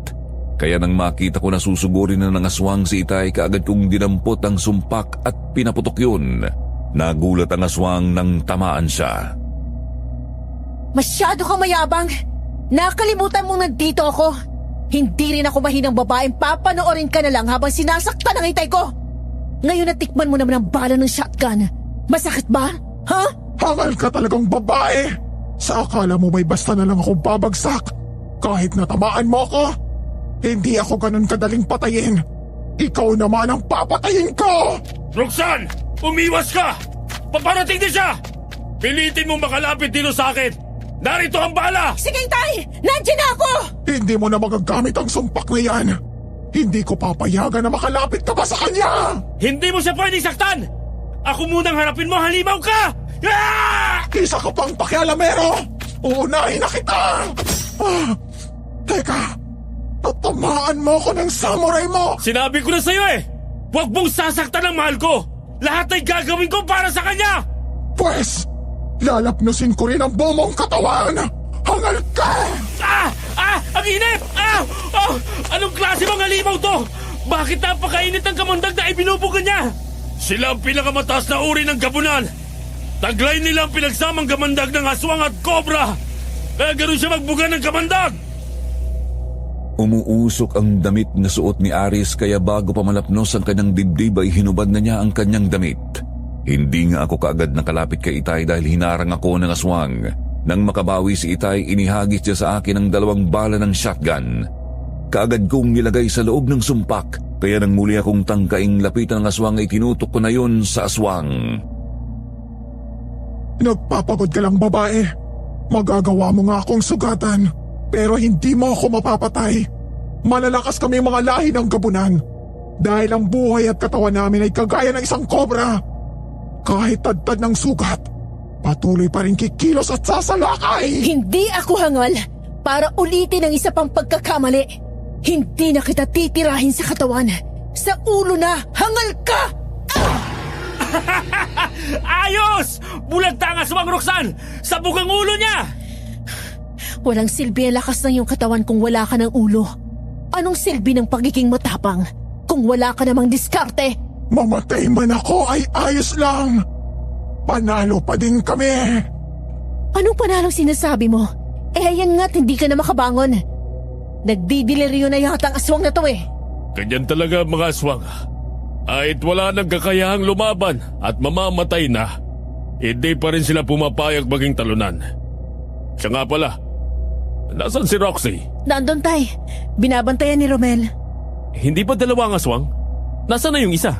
Kaya nang makita ko na susugurin na ng aswang si Itay, kaagad kong dinampot ang sumpak at pinaputok yun. Nagulat ang aswang nang tamaan siya. Masyado ka mayabang. Nakalimutan mong nandito ako. Hindi rin ako mahinang babaeng papanoorin ka na lang habang sinasaktan ang Itay ko. Ngayon natikman mo naman ang bala ng shotgun. Masakit ba? Ha? Hangal ka talagang babae! Sa akala mo may basta na lang akong babagsak. Kahit natamaan mo ako, hindi ako ganun kadaling patayin. Ikaw naman ang papatayin ko! Roxanne! Umiwas ka! Paparating din siya! Pilitin mong makalapit dito sa akin! Narito ang bala! Sige, Itay! Nandiyan na ako! Hindi mo na magagamit ang sumpak na yan. Hindi ko papayagan na makalapit ka pa sa kanya! Hindi mo siya pwedeng saktan! Ako munang harapin mo, halimaw ka! Ah! Isa ka pang pakialamero! Uunahin na kita! Teka, tatamaan mo ko ng samurai mo! Sinabi ko na sa'yo eh! Huwag mong sasaktan ang mahal ko! Lahat ay gagawin ko para sa kanya! Pwes, lalapnusin ko rin ang buong katawan! Hangal ka! Ang init! Anong klase bang halimaw to? Bakit napakainit ang kamandag na ibinubugan niya? Sila ang pinakamataas na uri ng gabunan. Taglay nila ang pinagsamang gamandag ng aswang at kobra. Kaya gano'n siya magbuga ng kamandag. Umuusok ang damit na suot ni Aris kaya bago pa malapnos ang kanyang dibdib ay hinubad na niya ang kanyang damit. Hindi nga ako kaagad nakalapit kay Itay dahil hinarang ako ng aswang. Nang makabawi si Itay, inihagis niya sa akin ang 2 bala ng shotgun. Kaagad kong nilagay sa loob ng sumpak Kaya nang muli akong tangkaing lapitan ng aswang ay tinutok ko na yun sa aswang. Nagpapagod ka lang, babae. Magagawa mo nga akong sugatan, pero hindi mo ako mapapatay. Malalakas kami mga lahi ng gabunan. Dahil ang buhay at katawan namin ay kagaya ng isang kobra. Kahit tadtad ng sugat, patuloy pa rin kikilos at sasalakay. Hindi ako hangal para ulitin ang isa pang pagkakamali. Hindi na kita titirahin sa katawan. Sa ulo na, hangal ka! Ayos! Bulagta ang aswang, Roxanne! Sabog ang ulo niya! Walang silbi ang lakas ng iyong katawan kung wala ka ng ulo. Anong silbi ng pagiging matapang kung wala ka namang diskarte? Mamatay man ako ay ayos lang. Panalo pa din kami. Anong panalong sinasabi mo? Ayan nga't hindi ka na makabangon. Nagdidiliryo na yata ang aswang na to eh. Ganyan talaga mga aswang. Kahit wala nang kakayahang lumaban at mamamatay na, hindi pa rin sila pumapayag maging talunan. Siya nga pala, nasan si Roxy? Nandun tay, binabantayan ni Romel. Hindi ba dalawa ang aswang? Nasaan na yung isa?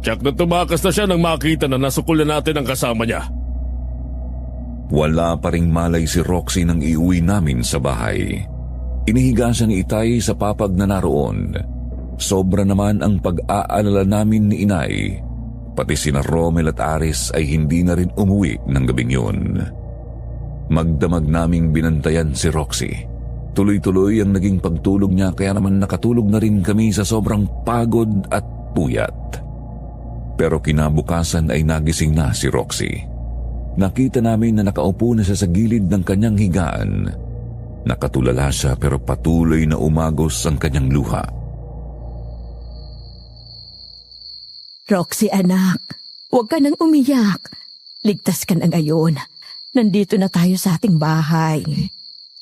Tiyak na tumakas na siya nang makita na nasukol na natin ang kasama niya. Wala pa ring malay si Roxy nang iuwi namin sa bahay. Inihiga siya ni Itay sa papag na naroon. Sobra naman ang pag-aalala namin ni Inay. Pati sina Romel at Aris ay hindi na rin umuwi ng gabing yun. Magdamag naming binantayan si Roxy. Tuloy-tuloy ang naging pagtulog niya kaya naman nakatulog na rin kami sa sobrang pagod at puyat. Pero kinabukasan ay nagising na si Roxy. Nakita namin na nakaupo na siya sa gilid ng kanyang higaan. Nakatulala siya pero patuloy na umagos ang kanyang luha. Roxy anak, huwag ka nang umiyak. Ligtas ka na ngayon. Nandito na tayo sa ating bahay.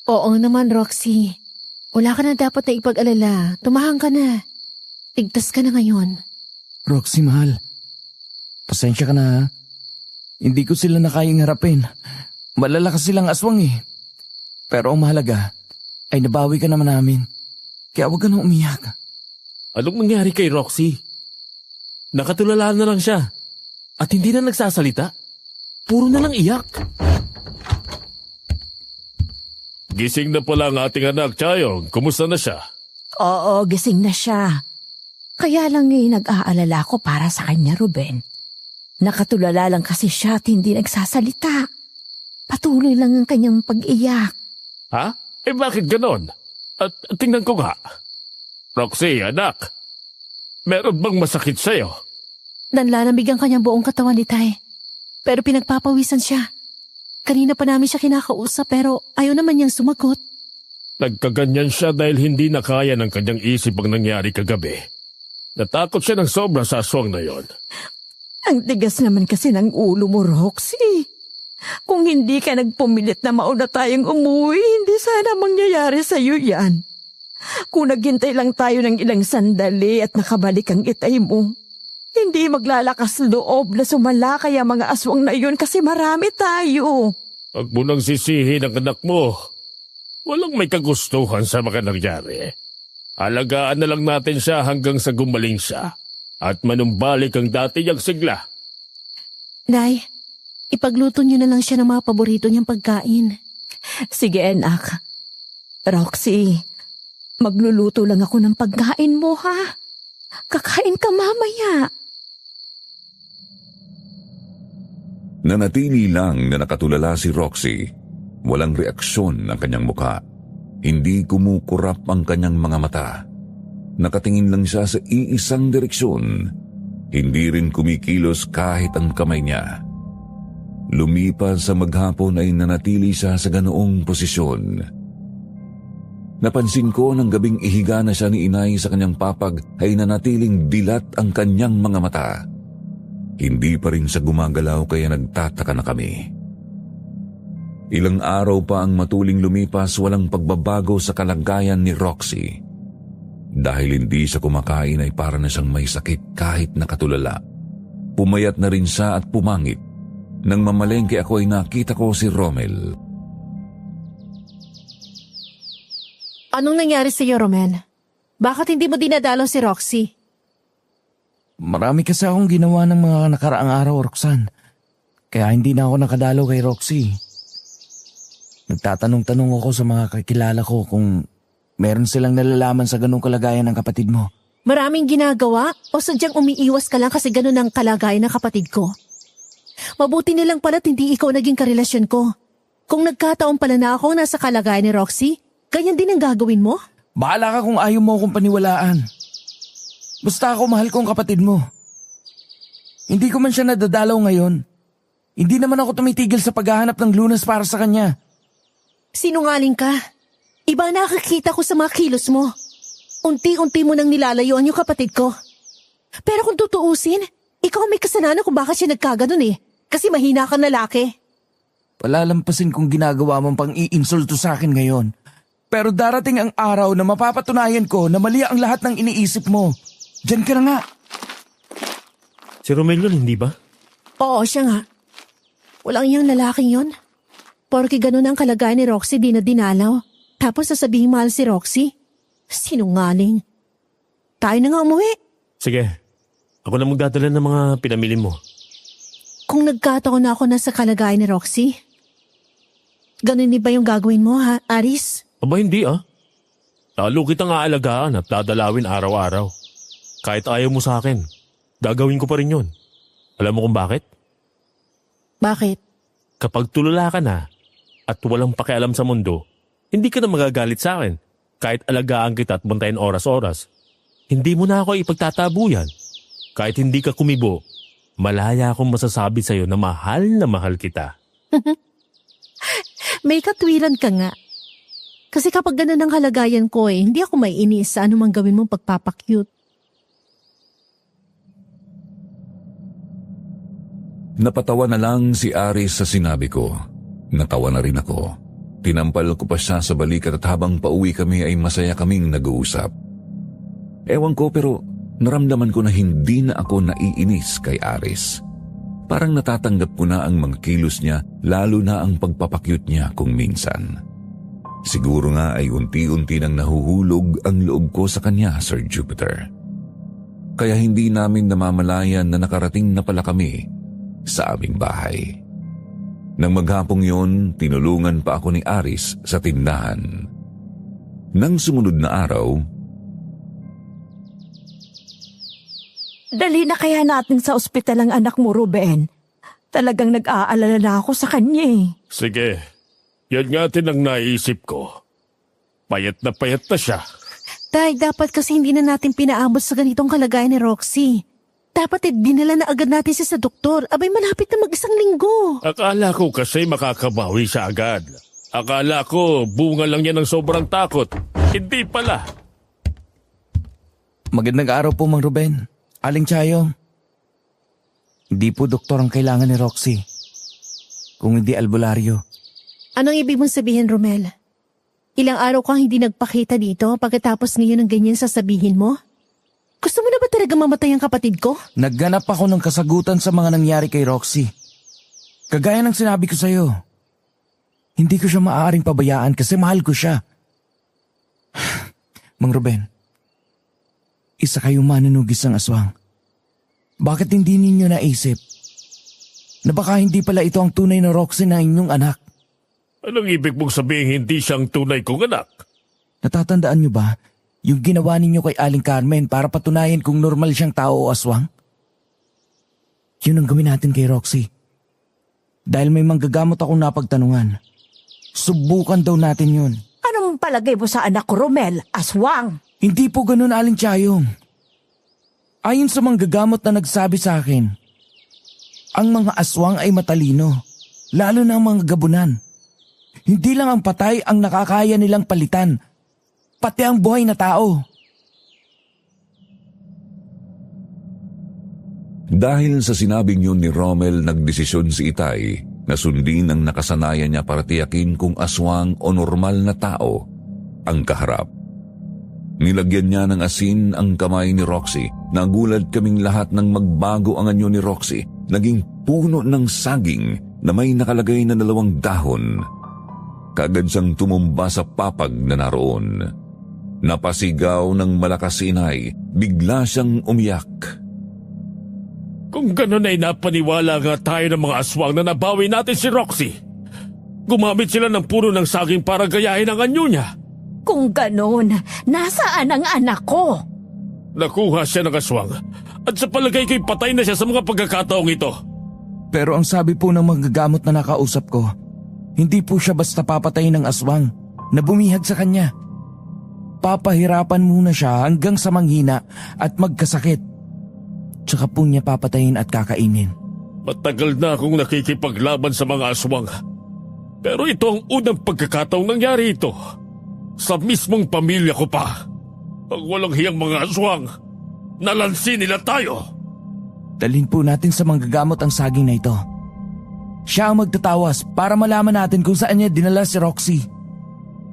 Oo naman, Roxy. Wala ka na dapat na ipag-alala. Tumahang ka na. Ligtas ka na ngayon. Roxy, mahal. Pasensya ka na ha. Hindi ko sila na kayang harapin. Malalakas silang aswang eh. Pero ang mahalaga ay nabawi ka naman namin. Kaya huwag ka nang umiyak. Anong nangyari kay Roxy? Nakatulala na lang siya. At hindi na nagsasalita. Puro na lang iyak. Gising na pala ang ating anak, Chayong. Kumusta na siya? Oo, gising na siya. Kaya lang nag-aalala ko para sa kanya, Ruben. Nakatulala lang kasi siya at hindi nagsasalita. Patuloy lang ang kanyang pag-iyak. Ha? Eh bakit ganon? At tingnan ko nga. Roxy, anak. Meron bang masakit sa'yo? Nanlalamig ang kanyang buong katawan ni Tay. Pero pinagpapawisan siya. Kanina pa namin siya kinakausap pero ayaw naman niyang sumagot. Nagkaganyan siya dahil hindi na kaya ng kanyang isip ang nangyari kagabi. Natakot siya ng sobra sa aswang na yon. Ang tigas naman kasi ng ulo mo, Roxy. Kung hindi ka nagpumilit na mauna tayong umuwi, hindi sana mangyayari sa iyo yan. Kung naghintay lang tayo ng ilang sandali at nakabalik ang Itay mo, hindi maglalakas loob na sumala kaya mga aswang na yun kasi marami tayo. Huwag mo nang sisihin ang anak mo. Walang may kagustuhan sa mga nangyari. Alagaan na lang natin siya hanggang sa gumaling siya at manumbalik ang dati niyang sigla. Nay, ipagluto niyo na lang siya ng mga paborito niyang pagkain. Sige, anak. Roxy, magluluto lang ako ng pagkain mo, ha? Kakain ka mamaya. Nanatili lang na nakatulala si Roxy. Walang reaksyon ang kanyang mukha. Hindi kumukurap ang kanyang mga mata. Nakatingin lang siya sa iisang direksyon. Hindi rin kumikilos kahit ang kamay niya. Lumipas sa maghapon ay nanatili siya sa ganoong posisyon. Napansin ko ng gabing ihiga na siya ni Inay sa kanyang papag ay nanatiling dilat ang kanyang mga mata. Hindi pa rin siya gumagalaw kaya nagtataka na kami. Ilang araw pa ang matuling lumipas walang pagbabago sa kalagayan ni Roxy. Dahil hindi siya kumakain ay para na siyang may sakit kahit nakatulala. Pumayat na rin siya at pumangit. Nang mamalengke ako ay nakita ko si Romel. Anong nangyari sa iyo, Romel? Bakit hindi mo dinadalaw si Roxy? Marami kasi akong ginawa ng mga nakaraang araw, Roxanne. Kaya hindi na ako nakadalaw kay Roxy. Nagtatanong-tanong ako sa mga kakilala ko kung meron silang nalalaman sa ganung kalagayan ng kapatid mo. Maraming ginagawa o sadyang umiiwas ka lang kasi ganun ang kalagayan ng kapatid ko? Mabuti nilang pala't hindi ikaw naging karelasyon ko. Kung nagkataon pala na ako nasa kalagayan ni Roxy, ganyan din ang gagawin mo? Bahala ka kung ayaw mo akong paniwalaan. Basta ako mahal ko ang kapatid mo. Hindi ko man siya nadadalaw ngayon. Hindi naman ako tumitigil sa paghahanap ng lunas para sa kanya. Sinungaling ka. Iba nakakita ko sa mga kilos mo. Unti-unti mo nang nilalayuan yung kapatid ko. Pero kung tutuusin, ikaw may kasalanan kung bakit siya nagkaganon eh. Kasi mahina kang lalaki. Palalampasin kong ginagawa mong pang-iinsulto sa akin ngayon. Pero darating ang araw na mapapatunayan ko na mali ang lahat ng iniisip mo. Diyan ka na nga. Si Romel yun, hindi ba? Oo, siya nga. Walang iyang lalaking yon. Porke ganun ang kalagayan ni Roxy, di na dinalaw. Tapos sasabihin mahal si Roxy. Sinungaling. Tayo na nga umuwi. Sige, ako na magdadala ng mga pinamili mo. Kung nagkataon na ako nasa kalagayan ni Roxy, ganun din ba yung gagawin mo, ha, Aris? Aba hindi ah. Lalo kitang aalagaan at dadalawin araw-araw. Kahit ayaw mo sa akin, gagawin ko pa rin yun. Alam mo kung bakit? Bakit? Kapag tulala ka na at walang pakialam sa mundo, hindi ka na magagalit sa akin. Kahit alagaan kita at bantayan oras-oras, hindi mo na ako ipagtatabuyan. Kahit hindi ka kumibo, malaya akong masasabi sa'yo na mahal kita. May katwiran ka nga. Kasi kapag ganun ang kalagayan ko hindi ako maiinis sa anumang gawin mong pagpapakyut. Napatawa na lang si Aris sa sinabi ko. Natawa na rin ako. Tinampal ko pa siya sa balikat at habang pauwi kami ay masaya kaming nag-uusap. Ewan ko pero naramdaman ko na hindi na ako naiinis kay Aris. Parang natatanggap ko na ang mga kilos niya, lalo na ang pagpapakyut niya kung minsan. Siguro nga ay unti-unti nang nahuhulog ang loob ko sa kanya, Sir Jupiter. Kaya hindi namin namamalayan na nakarating na pala kami sa aming bahay. Nang maghapong yon, tinulungan pa ako ni Aris sa tindahan. Nang sumunod na araw, Dali na kaya natin sa ospital ang anak mo, Ruben. Talagang nag-aalala na ako sa kanya eh. Sige, yan nga din ang naisip ko. Payat na siya. Tay, dapat kasi hindi na natin pinaabot sa ganitong kalagayan ni Roxy. Dapat dinala na agad natin siya sa doktor. Abay, malapit na mag-isang linggo. Akala ko kasi makakabawi siya agad. Akala ko bunga lang yan ng sobrang takot. Hindi pala. Magandang araw po, Mang Ruben. Aling Chayong. Hindi po doktor ang kailangan ni Roxy. Kung hindi albularyo. Anong ibig mong sabihin, Romel? Ilang araw kang hindi nagpakita dito pagkatapos ngayon ng ganyan sasabihin mo? Gusto mo na ba talaga mamatay ang kapatid ko? Nagganap ako ng kasagutan sa mga nangyari kay Roxy. Kagaya ng sinabi ko sa'yo. Hindi ko siya maaaring pabayaan kasi mahal ko siya. Mang Ruben, isa kayong manunugis ng aswang. Bakit hindi ninyo naisip na baka hindi pala ito ang tunay na Roxy na inyong anak? Anong ibig mong sabihin hindi siyang tunay kong anak? Natatandaan niyo ba yung ginawa ninyo kay Aling Carmen para patunayan kung normal siyang tao o aswang? Yun ang gawin natin kay Roxy. Dahil may manggagamot akong napagtanungan. Subukan daw natin yun. Anong palagay mo sa anak ko, Romel? Aswang! Hindi po ganun, Aling Chayong. Ayon sa manggagamot na nagsabi sa akin, ang mga aswang ay matalino, lalo na ang mga gabunan. Hindi lang ang patay ang nakakaya nilang palitan, pati ang buhay na tao. dahil sa sinabing yun ni Rommel, nagdesisyon si Itay na sundin ang nakasanayan niya para tiyakin kung aswang o normal na tao ang kaharap. Nilagyan niya ng asin ang kamay ni Roxy. Nagulat kaming lahat nang magbago ang anyo ni Roxy. Naging puno ng saging na may nakalagay na 2 dahon. Kaagad siyang tumumba sa papag na naroon. Napasigaw ng malakas si inay, bigla siyang umiyak. Kung gano'n ay napaniwala nga tayo ng mga aswang na nabawi natin si Roxy. Gumamit sila ng puno ng saging para gayahin ang anyo niya. Kung ganon, nasaan ang anak ko? Nakuha siya ng aswang at sa palagay ko'y patay na siya sa mga pagkakataong ito. Pero ang sabi po ng manggagamot na nakausap ko, hindi po siya basta papatayin ng aswang na bumihag sa kanya. Papahirapan muna siya hanggang sa manghina at magkasakit. Tsaka po niya papatayin at kakainin. Matagal na akong nakikipaglaban sa mga aswang. Pero ito ang unang pagkakataong nangyari ito. Sa mismong pamilya ko pa. Ang walang hiyang mga aswang. Nalansin nila tayo. Dalhin po natin sa manggagamot ang saging na ito. Siya ang magtatawas para malaman natin kung saan niya dinala si Roxy.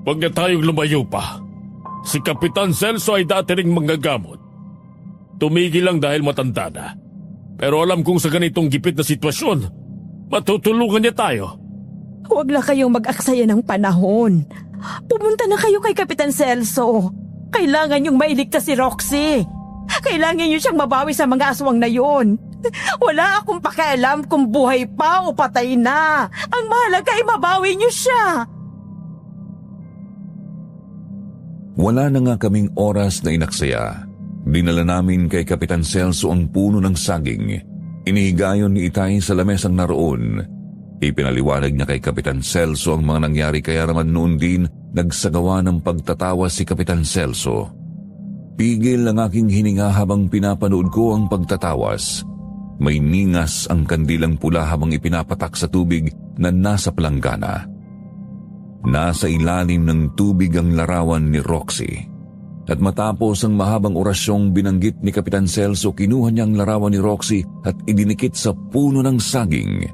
Huwag na tayong lumayo pa. Si Kapitan Celso ay dati ring manggagamot. Tumigil lang dahil matanda na. Pero alam kong sa ganitong gipit na sitwasyon, matutulungan niya tayo. Huwag na kayong mag-aksaya ng panahon. Pumunta na kayo kay Kapitan Celso. Kailangan niyong mailigtas si Roxy. Kailangan niyo siyang mabawi sa mga aswang na yun. Wala akong pakialam kung buhay pa o patay na. Ang mahalaga ay mabawi niyo siya. Wala na nga kaming oras na inaksaya. Dinala namin kay Kapitan Celso ang puno ng saging. Inihigayon ni Itay sa lamesang naroon. Ipinaliwanag niya kay Kapitan Celso ang mga nangyari kaya naman noon din nagsagawa ng pagtatawa si Kapitan Celso. Pigil ang aking hininga habang pinapanood ko ang pagtatawas. May ningas ang kandilang pula habang ipinapatak sa tubig na nasa palanggana. Nasa ilalim ng tubig ang larawan ni Roxy. At matapos ang mahabang orasyong binanggit ni Kapitan Celso, kinuha niya ang larawan ni Roxy at idinikit sa puno ng saging.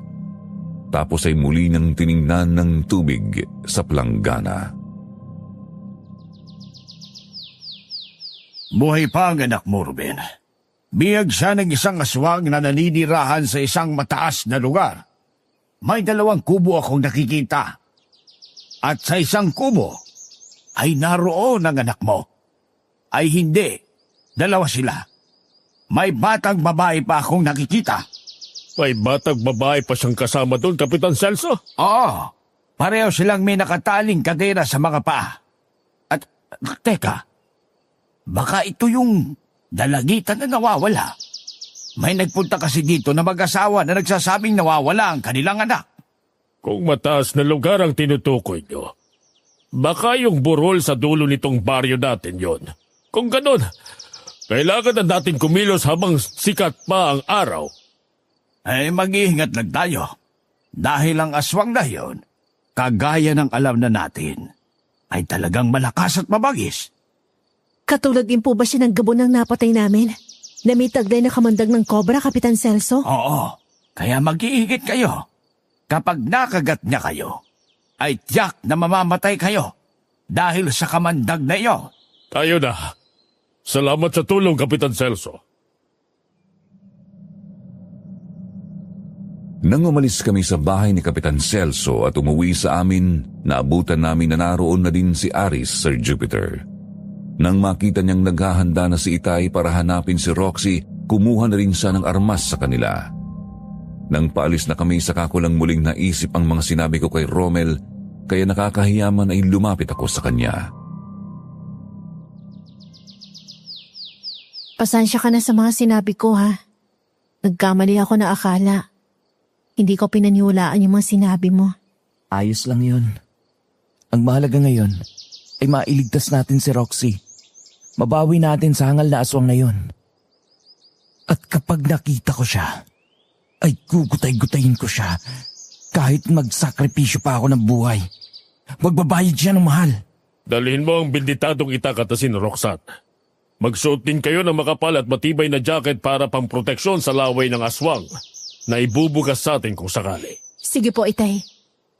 Tapos ay muli niyang tiningnan ng tubig sa palanggana. Buhay pa ang anak mo, Ruben. Biyag siya ng isang aswang na naninirahan sa isang mataas na lugar. May 2 kubo akong nakikita. At sa isang kubo ay naroon ang anak mo. Ay hindi, 2 sila. May batang babae pa akong nakikita. May batang babae pa siyang kasama doon, Kapitan Celso? Oo, pareho silang may nakataling kadena sa mga paa. At, teka, baka ito yung dalagitan na nawawala. May nagpunta kasi dito na mag-asawa na nagsasabing nawawala ang kanilang anak. Kung mataas na lugar ang tinutukoy nyo, baka yung burol sa dulo nitong baryo natin yon. Kung ganon, kailangan na natin kumilos habang sikat pa ang araw. Ay mag-iingat lang tayo. Dahil ang aswang na yon, kagaya ng alam na natin, ay talagang malakas at mabagis. Katulad din po ba siya ng gabon ng napatay namin? Na may taglay na kamandag ng kobra, Kapitan Celso? Oo, kaya mag-iingat kayo. Kapag nakagat niya kayo, ay tiyak na mamamatay kayo dahil sa kamandag na iyon. Tayo na. Salamat sa tulong, Kapitan Celso. Nang umalis kami sa bahay ni Kapitan Celso at umuwi sa amin, naabutan namin na naroon na din si Aris, Sir Jupiter. Nang makita niyang naghahanda na si Itay para hanapin si Roxy, kumuha na rin siya ng armas sa kanila. Nang paalis na kami, saka ko lang muling naisip ang mga sinabi ko kay Romel, kaya nakakahiyaman ay lumapit ako sa kanya. Pasensya ka na sa mga sinabi ko, ha? Nagkamali ako na akala. Hindi ko pinaniwalaan yung mga sinabi mo. Ayos lang yun. Ang mahalaga ngayon ay mailigtas natin si Roxy. Mabawi natin sa hangal na aswang na yun. At kapag nakita ko siya, ay gugutay-gutayin ko siya kahit magsakripisyo pa ako ng buhay. Magbabayad siya ng mahal. Dalhin mo ang binditadong itakatasin, Roxanne. Magsuot din kayo ng makapal at matibay na jacket para pamproteksyon sa laway ng aswang na ibubugas sa atin kung sakali. Sige po, Itay.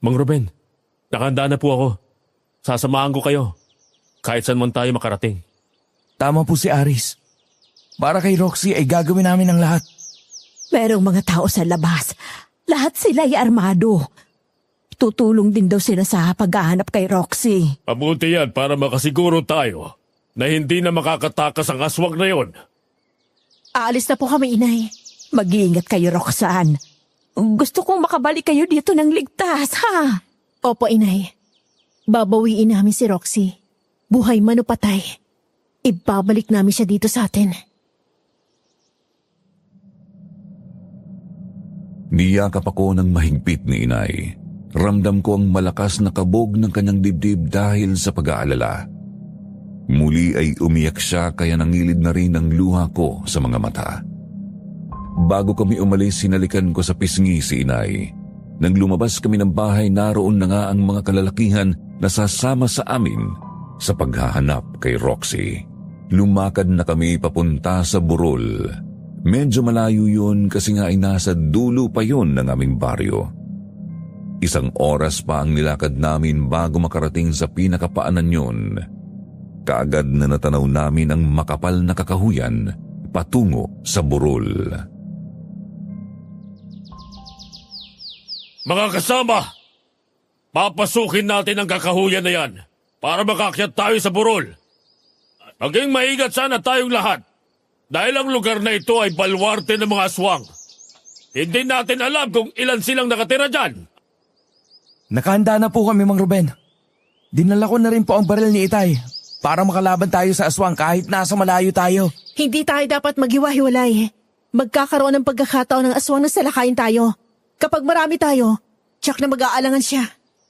Mang Ruben, nakahanda na po ako. Sasamahan ko kayo. Kahit saan man tayo makarating. Tama po si Aris. Para kay Roxy ay gagawin namin ang lahat. Merong mga tao sa labas. Lahat sila ay armado. Tutulong din daw sila sa paghahanap kay Roxy. Mabuti yan para makasiguro tayo na hindi na makakatakas ang aswang na yon. Aalis na po kami, Inay. Mag-iingat kayo, Roxanne. Gusto kong makabalik kayo dito ng ligtas, ha? Opo, Inay. Babawiin namin si Roxy. Buhay man o patay. Ibabalik namin siya dito sa atin. Niyakap ako ng mahigpit ni inay. Ramdam ko ang malakas na kabog ng kanyang dibdib dahil sa pag-aalala. Muli ay umiyak siya kaya nangilid na rin ang luha ko sa mga mata. Bago kami umalis, sinalikan ko sa pisngi si inay. Nang lumabas kami ng bahay, naroon na nga ang mga kalalakihan na sasama sa amin sa paghahanap kay Roxy. Lumakad na kami papunta sa Burol. Medyo malayo yun kasi nga ay nasa dulo pa yun ng aming baryo. 1 oras pa ang nilakad namin bago makarating sa pinakapaanan yun. Kaagad na natanaw namin ang makapal na kakahuyan patungo sa Burol. Mga kasama, papasukin natin ang kakahuyan na yan para makakyat tayo sa Burol. Maging maingat sana tayong lahat dahil ang lugar na ito ay balwarte ng mga aswang. Hindi natin alam kung ilan silang nakatira dyan. Nakahanda na po kami, Mang Ruben. Dinala ko na rin po ang baril ni Itay para makalaban tayo sa aswang kahit nasa malayo tayo. Hindi tayo dapat maghiwa-hiwalay. Magkakaroon ng pagkakataon ng aswang na salakayin tayo. Kapag marami tayo, tiyak na mag-aalangan siya.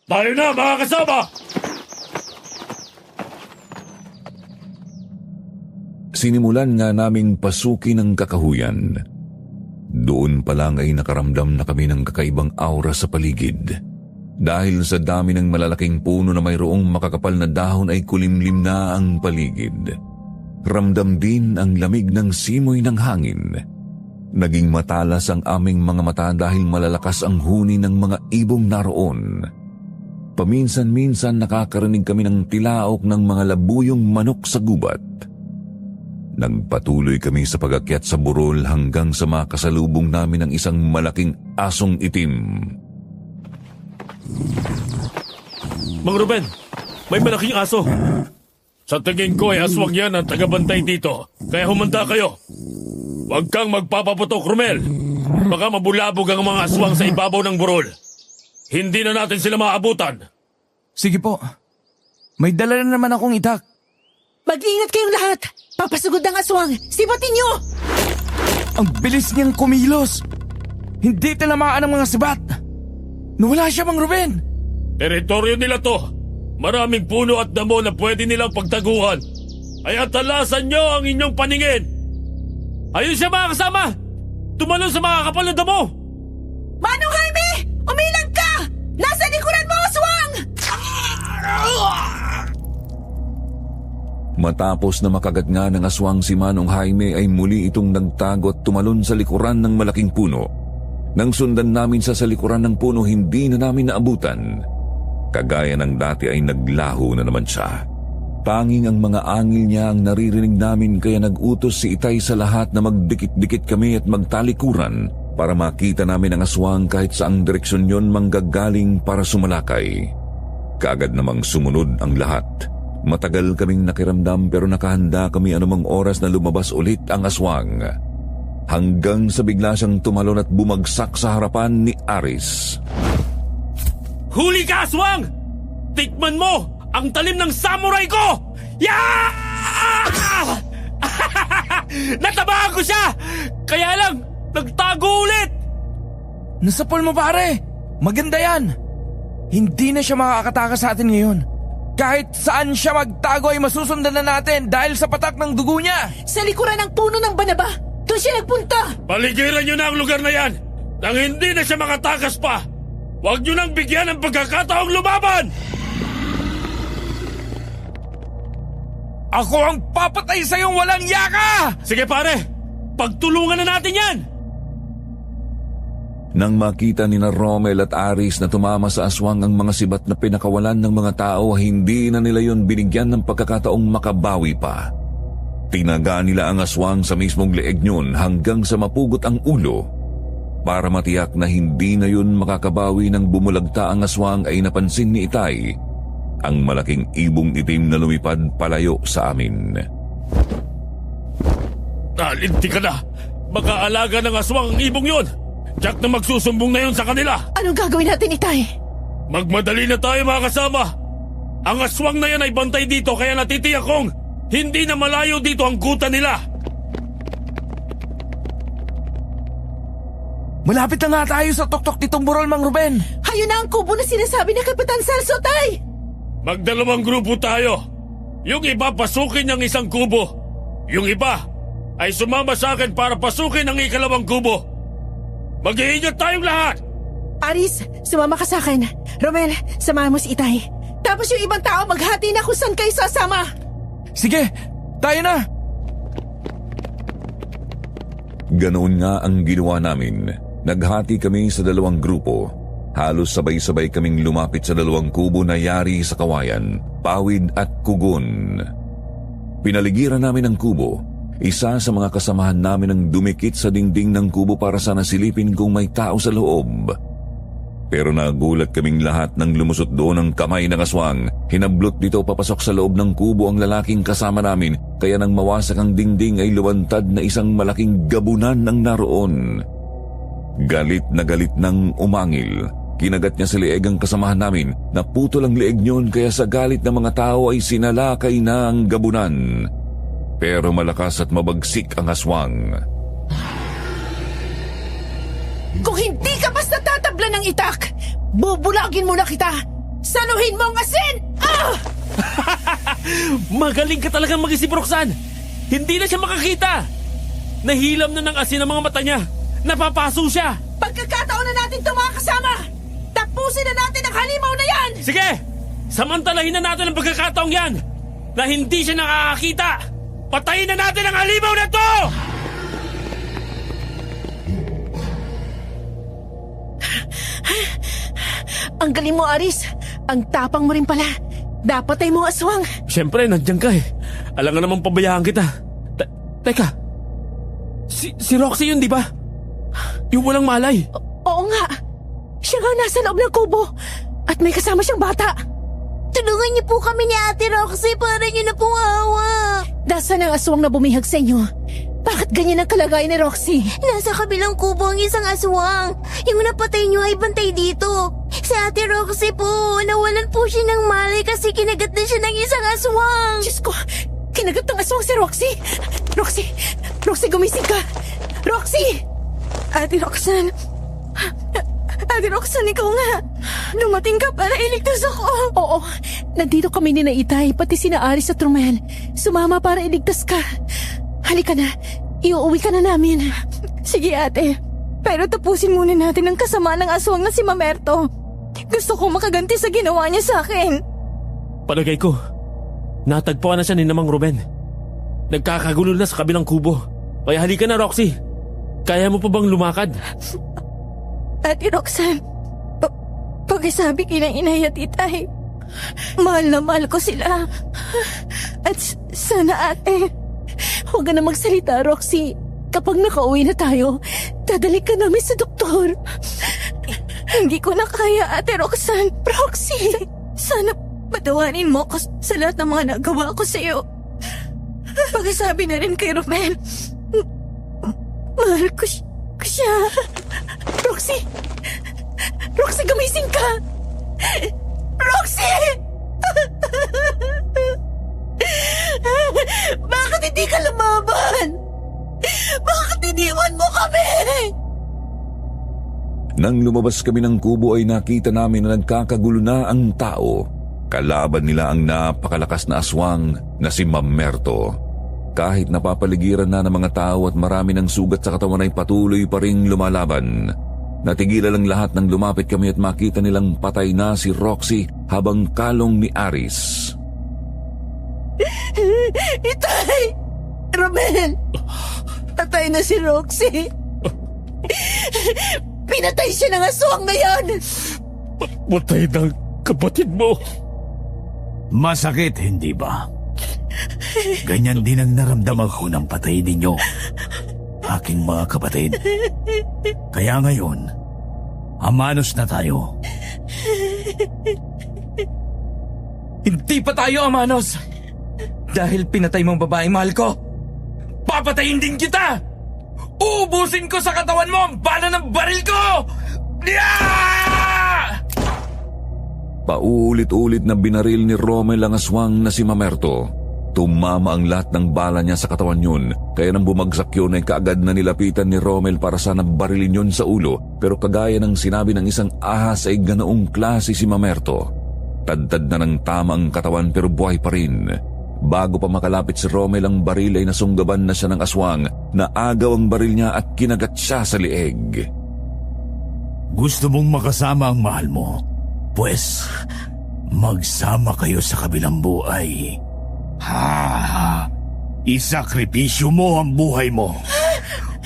Tayo na, mga kasama! Sinimulan nga naming pasukin ang kakahuyan. Doon pa lang ay nakaramdam na kami ng kakaibang aura sa paligid. Dahil sa dami ng malalaking puno na mayroong makakapal na dahon ay kulimlim na ang paligid. Ramdam din ang lamig ng simoy ng hangin. Naging matalas ang aming mga mata dahil malalakas ang huni ng mga ibong naroon. Paminsan-minsan nakakarinig kami ng tilaok ng mga labuyong manok sa gubat. Nagpatuloy kami sa pag-akyat sa burol hanggang sa makasalubong namin ang isang malaking asong itim. Mang Ruben, may malaking aso. Sa tingin ko ay aswang yan ang tagabantay dito, kaya humanda kayo. Huwag kang magpapaputok, Romel. Baka mabulabog ang mga aswang sa ibabaw ng burol. Hindi na natin sila maabutan. Sige po. May dala na naman akong itak. Mag-iingat kayong lahat. Papasugod ng aswang. Sibatin niyo! Ang bilis niyang kumilos. Hindi tinamaan ang mga sibat. Nawala siya, Mang Ruben. Teritoryo nila to. Maraming puno at damo na pwede nilang pagtaguhan. Kaya talasan nyo ang inyong paningin. Ayun siya, mga kasama! Tumalon sa mga kapal na damo! Manong Jaime! Umilag ka! Nasa likuran mo, aswang! Matapos na makagat nga ng aswang si Manong Jaime ay muli itong nagtago at tumalon sa likuran ng malaking puno. Nang sundan namin sa likuran ng puno, hindi na namin naabutan. Kagaya ng dati ay naglaho na naman siya. Tanging ang mga angil niya ang naririnig namin kaya nag-utos si Itay sa lahat na magdikit-dikit kami at magtalikuran para makita namin ang aswang kahit saang direksyon yon manggagaling para sumalakay. Kaagad namang sumunod ang lahat. Matagal kaming nakiramdam pero nakahanda kami anumang oras na lumabas ulit ang aswang. Hanggang sa bigla siyang tumalon at bumagsak sa harapan ni Aris. Huli ka, aswang! Tikman mo ang talim ng samurai ko! Yeah! Natabahan ko siya! Kaya lang, nagtago ulit! Nasapol mo, pare! Maganda yan! Hindi na siya makakatakas sa atin ngayon. Kahit saan siya magtago ay masusundan na natin dahil sa patak ng dugo niya! Sa likuran ng puno ng banaba! Doon siya nagpunta! Paligiran niyo na ang lugar na yan! Nang hindi na siya makatakas pa! Huwag niyo nang bigyan ng pagkakataong lumaban! Ako ang papatay sa iyong walang yaka! Sige pare, pagtulungan na natin yan! Nang makita ni na Romel at Aris na tumama sa aswang ang mga sibat na pinakawalan ng mga tao, hindi na nila yon binigyan ng pagkakataong makabawi pa. Tinaga nila ang aswang sa mismong leeg niyon hanggang sa mapugot ang ulo. Para matiyak na hindi na yun makakabawi nang bumulagta ang aswang ay napansin ni Itay ang malaking ibong itim na lumipad palayo sa amin. Alinti ka na! Baka alaga ng aswang ang ibong yon! Jack na magsusumbong na yon sa kanila! Anong gagawin natin, Itay? Magmadali na tayo mga kasama! Ang aswang na yan ay bantay dito kaya natitiyak kong hindi na malayo dito ang kuta nila! Malapit na nga tayo sa tuktok nitong burol, Mang Ruben. Ayun na ang kubo na sinasabi ni Kapitan Celso, Tay! Magdalawang grupo tayo. Yung iba pasukin ang isang kubo. Yung iba ay sumama sa akin para pasukin ang ikalawang kubo. Mag-iingat tayong lahat! Aris, sumama ka sa akin. Romel, samahan mo si Itay. Tapos yung ibang tao maghati na kung saan kayo sasama. Sige, tayo na! Ganoon nga ang ginawa namin. Naghati kami sa dalawang grupo. Halos sabay-sabay kaming lumapit sa dalawang kubo na yari sa kawayan, pawid at kugon. Pinaligiran namin ang kubo. Isa sa mga kasamahan namin ang dumikit sa dingding ng kubo para sana silipin kung may tao sa loob. Pero nagulat kaming lahat nang lumusot doon ang kamay ng aswang. Hinablot dito papasok sa loob ng kubo ang lalaking kasama namin, kaya nang mawasak ang dingding ay luwantad na isang malaking gabunan ang naroon. Galit na galit nang umangil. Kinagat niya sa leeg ang kasamahan namin. Naputol ang leeg niyon kaya sa galit ng mga tao ay sinalakay na ang gabunan. Pero malakas at mabagsik ang aswang. Kung hindi ka basta tatabla ng itak, bubulagin mo na kita. Saluhin mo ang asin! Ah! Magaling ka talagang mag-isip, Roxanne! Hindi na siya makakita! Nahilam na ng asin ang mga mata niya! Napapaso siya! Pagkakataon na natin ito mga kasama! Tapusin na natin ang halimaw na yan! Sige! Samantalahin na natin ang pagkakataong yan! Na hindi siya nakakakita! Patayin na natin ang halimaw na to! Ang galing mo, Aris. Ang tapang mo rin pala. Dapat ay mo aswang. Siyempre, nandiyan ka eh. Alam nga namang pabayaan kita. Teka. Si Roxy yun, di ba? Yung walang malay. Oo nga. Siya nga nasa loob ng kubo. At may kasama siyang bata. Tulungan niyo po kami ni Ate Roxy para niyo na pong awa. Nasaan ang aswang na bumihag sa inyo? Bakit ganyan ang kalagayan ni Roxy? Nasa kabilang kubo ang isang aswang. Yung napatay niyo ay bantay dito. Si Ate Roxy po, nawalan po siya ng malay kasi kinagat na siya ng isang aswang. Diyos ko, kinagat ng aswang si Roxy. Roxy, gumising ka. Roxy! Ate Roxanne, ikaw nga. Dumating ka para iligtas ako. Oo, nandito kami ni Naitay, pati sina Aris at Romel. Sumama para iligtas ka. Halika na, iuuwi ka na namin. Sige ate, pero tapusin muna natin ang kasama ng aswang na si Mamerto. Gusto ko makaganti sa ginawa niya sa akin. Palagay ko, natagpuan na siya ni Namang Ruben. Nagkakagulo na sa kabilang kubo. Kaya halika na, Roxy. Kaya mo pa bang lumakad? Ate Roxanne, pagkasabi kina inay at itay, mahal na mahal ko sila. At sana ate, huwag ka na magsalita, Roxy. Kapag nakauwi na tayo, dadali ka namin sa doktor. Hindi ko na kaya, Ate Roxanne. Roxy! Sana patawarin mo ko sa lahat ng mga nagawa ko sa'yo. Pagkasabi na rin kay Romel, mahal ko siya. Roxy! Roxy, gumising ka! Roxy! Bakit hindi ka lumaban? Bakit iniwan mo kami? Nang lumabas kami ng kubo ay nakita namin na nagkakagulo na ang tao. Kalaban nila ang napakalakas na aswang na si Mamerto. Kahit napapaligiran na ng mga tao at marami ng sugat sa katawan ay patuloy pa ring lumalaban. Natigilan lang lahat nang lumapit kami at makita nilang patay na si Roxy habang kalong ni Aris. Itay! Romel! Patay na si Roxy! Pinatay siya ng aswang na yan! Patay ng kapatid mo! Masakit, hindi ba? Ganyan din ang naramdaman ko ng patay ninyo, aking mga kapatid. Kaya ngayon, amanos na tayo. Hindi pa tayo amanos! Dahil pinatay mong babae mahal ko, papatayin din kita! Uubusin ko sa katawan mo ang bala ng baril ko! Paulit-ulit na binaril ni Romel ang aswang na si Mamerto. Tumama ang lahat ng bala niya sa katawan yun, kaya nang bumagsak yun ay kaagad na nilapitan ni Romel para sana barilin yun sa ulo. Pero kagaya ng sinabi ng isang ahas ay ganoong klase si Mamerto. Tadtad na ng tama ang katawan pero buhay pa rin. Bago pa makalapit si Romel ang baril ay nasunggaban na siya ng aswang. Naagaw ang baril niya at kinagat siya sa lieg. Gusto mong makasama ang mahal mo? Pues, magsama kayo sa kabilang buhay. Isakripisyo mo ang buhay mo.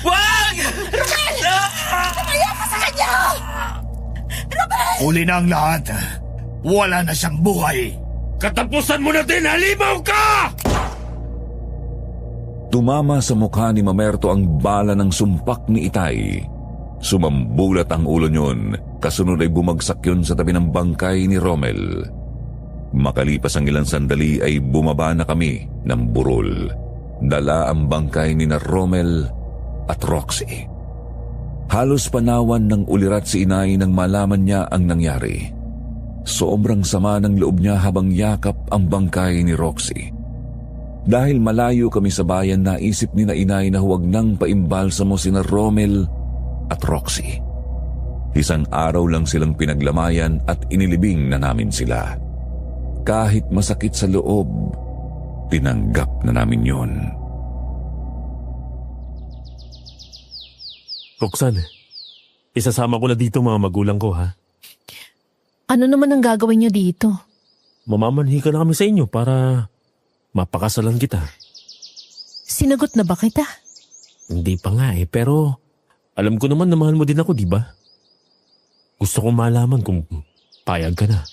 Wag! Romel! Tumaya ka sa kanya! Romel! Uli na ang lahat. Wala na siyang buhay. Katapusan mo na din! Halimaw ka! Tumama sa mukha ni Mamerto ang bala ng sumpak ni Itay. Sumambulat ang ulo niyon, kasunod ay bumagsak yun sa tabi ng bangkay ni Romel. Makalipas ang ilang sandali ay bumaba na kami ng burol. Dala ang bangkay ni na Romel at Roxy. Halos panawan ng ulirat si inay nang malaman niya ang nangyari. Sobrang sama ng loob niya habang yakap ang bangkay ni Roxy. Dahil malayo kami sa bayan, naisip ni na inay na huwag nang paimbalsamo sina Romel at Roxy. Isang araw lang silang pinaglamayan at inilibing na namin sila. Kahit masakit sa loob, tinanggap na namin yon. Roxanne, isasama ko na dito mga magulang ko, ha? Ano naman ang gagawin niyo dito? Mamamanhi ka na kami sa inyo para mapakasalan kita. Sinagot na ba kita? Hindi pa nga pero alam ko naman na mahal mo din ako, di ba? Gusto kong malaman kung payag ka na.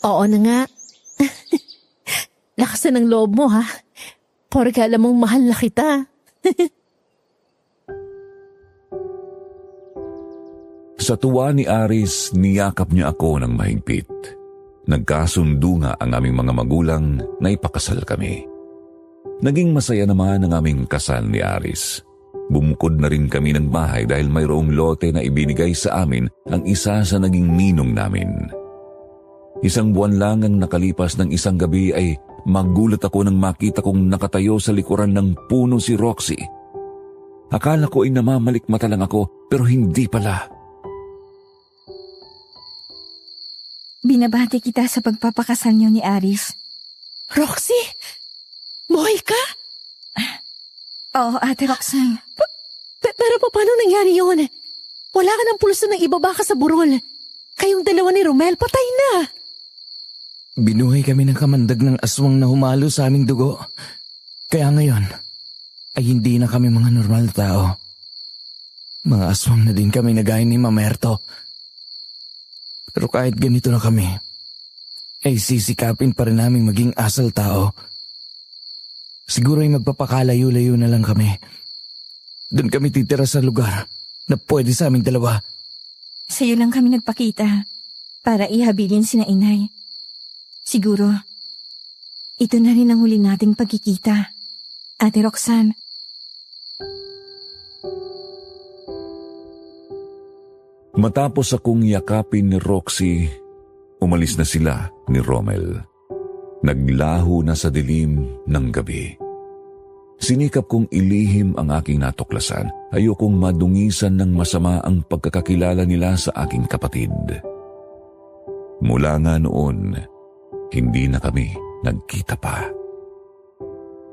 Oo na nga. Lakasan ng loob mo, ha? Porke alam mong mahal na kita. Sa tuwa ni Aris, niyakap niya ako ng mahigpit. Nagkasundo nga ang aming mga magulang na ipakasal kami. Naging masaya naman ang aming kasal ni Aris. Bumukod na rin kami ng bahay dahil mayroong lote na ibinigay sa amin ang isa sa naging ninong namin. Isang buwan lang ang nakalipas ng isang gabi ay magulat ako nang makita kong nakatayo sa likuran ng puno si Roxy. Akala ko ay namamalikmata lang ako pero hindi pala. Binabati kita sa pagpapakasal niyo ni Aris. Roxy? Buhay ka? Oo, Ate Roxanne. Pero paano nangyari yun? Wala ka ng pulso ng ibaba ka sa burol. Kayong dalawa ni Romel, patay na. Binuhay kami ng kamandag ng aswang na humalo sa aming dugo. Kaya ngayon, ay hindi na kami mga normal na tao. Mga aswang na din kami na gaya ni Mamerto. Pero kahit ganito na kami, ay sisikapin pa rin namin maging asal tao. Siguro ay magpapakalayo-layo na lang kami. Doon kami titira sa lugar na pwede sa aming dalawa. Sa'yo lang kami nagpakita para ihabilin sina inay. Siguro, ito na rin ang huli nating pagkikita. Ate Roxanne. Matapos akong yakapin ni Roxy, umalis na sila ni Romel. Naglaho na sa dilim ng gabi. Sinikap kong ilihim ang aking natuklasan. Ayokong madungisan ng masama ang pagkakakilala nila sa aking kapatid. Mula nga noon, hindi na kami nagkita pa.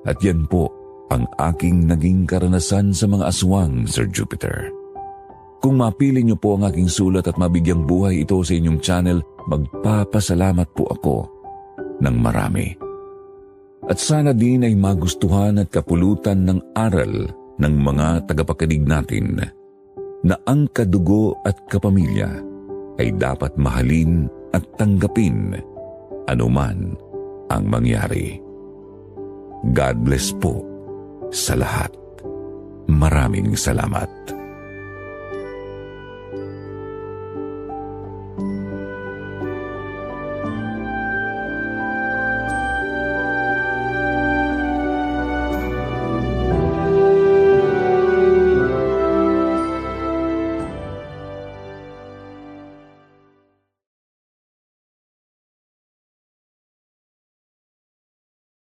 At yan po ang aking naging karanasan sa mga aswang, Sir Jupiter. Kung mapili niyo po ang aking sulat at mabigyang buhay ito sa inyong channel, magpapasalamat po ako ng marami. At sana din ay magustuhan at kapulutan ng aral ng mga tagapakinig natin na ang kadugo at kapamilya ay dapat mahalin at tanggapin anuman ang mangyari. God bless po sa lahat. Maraming salamat.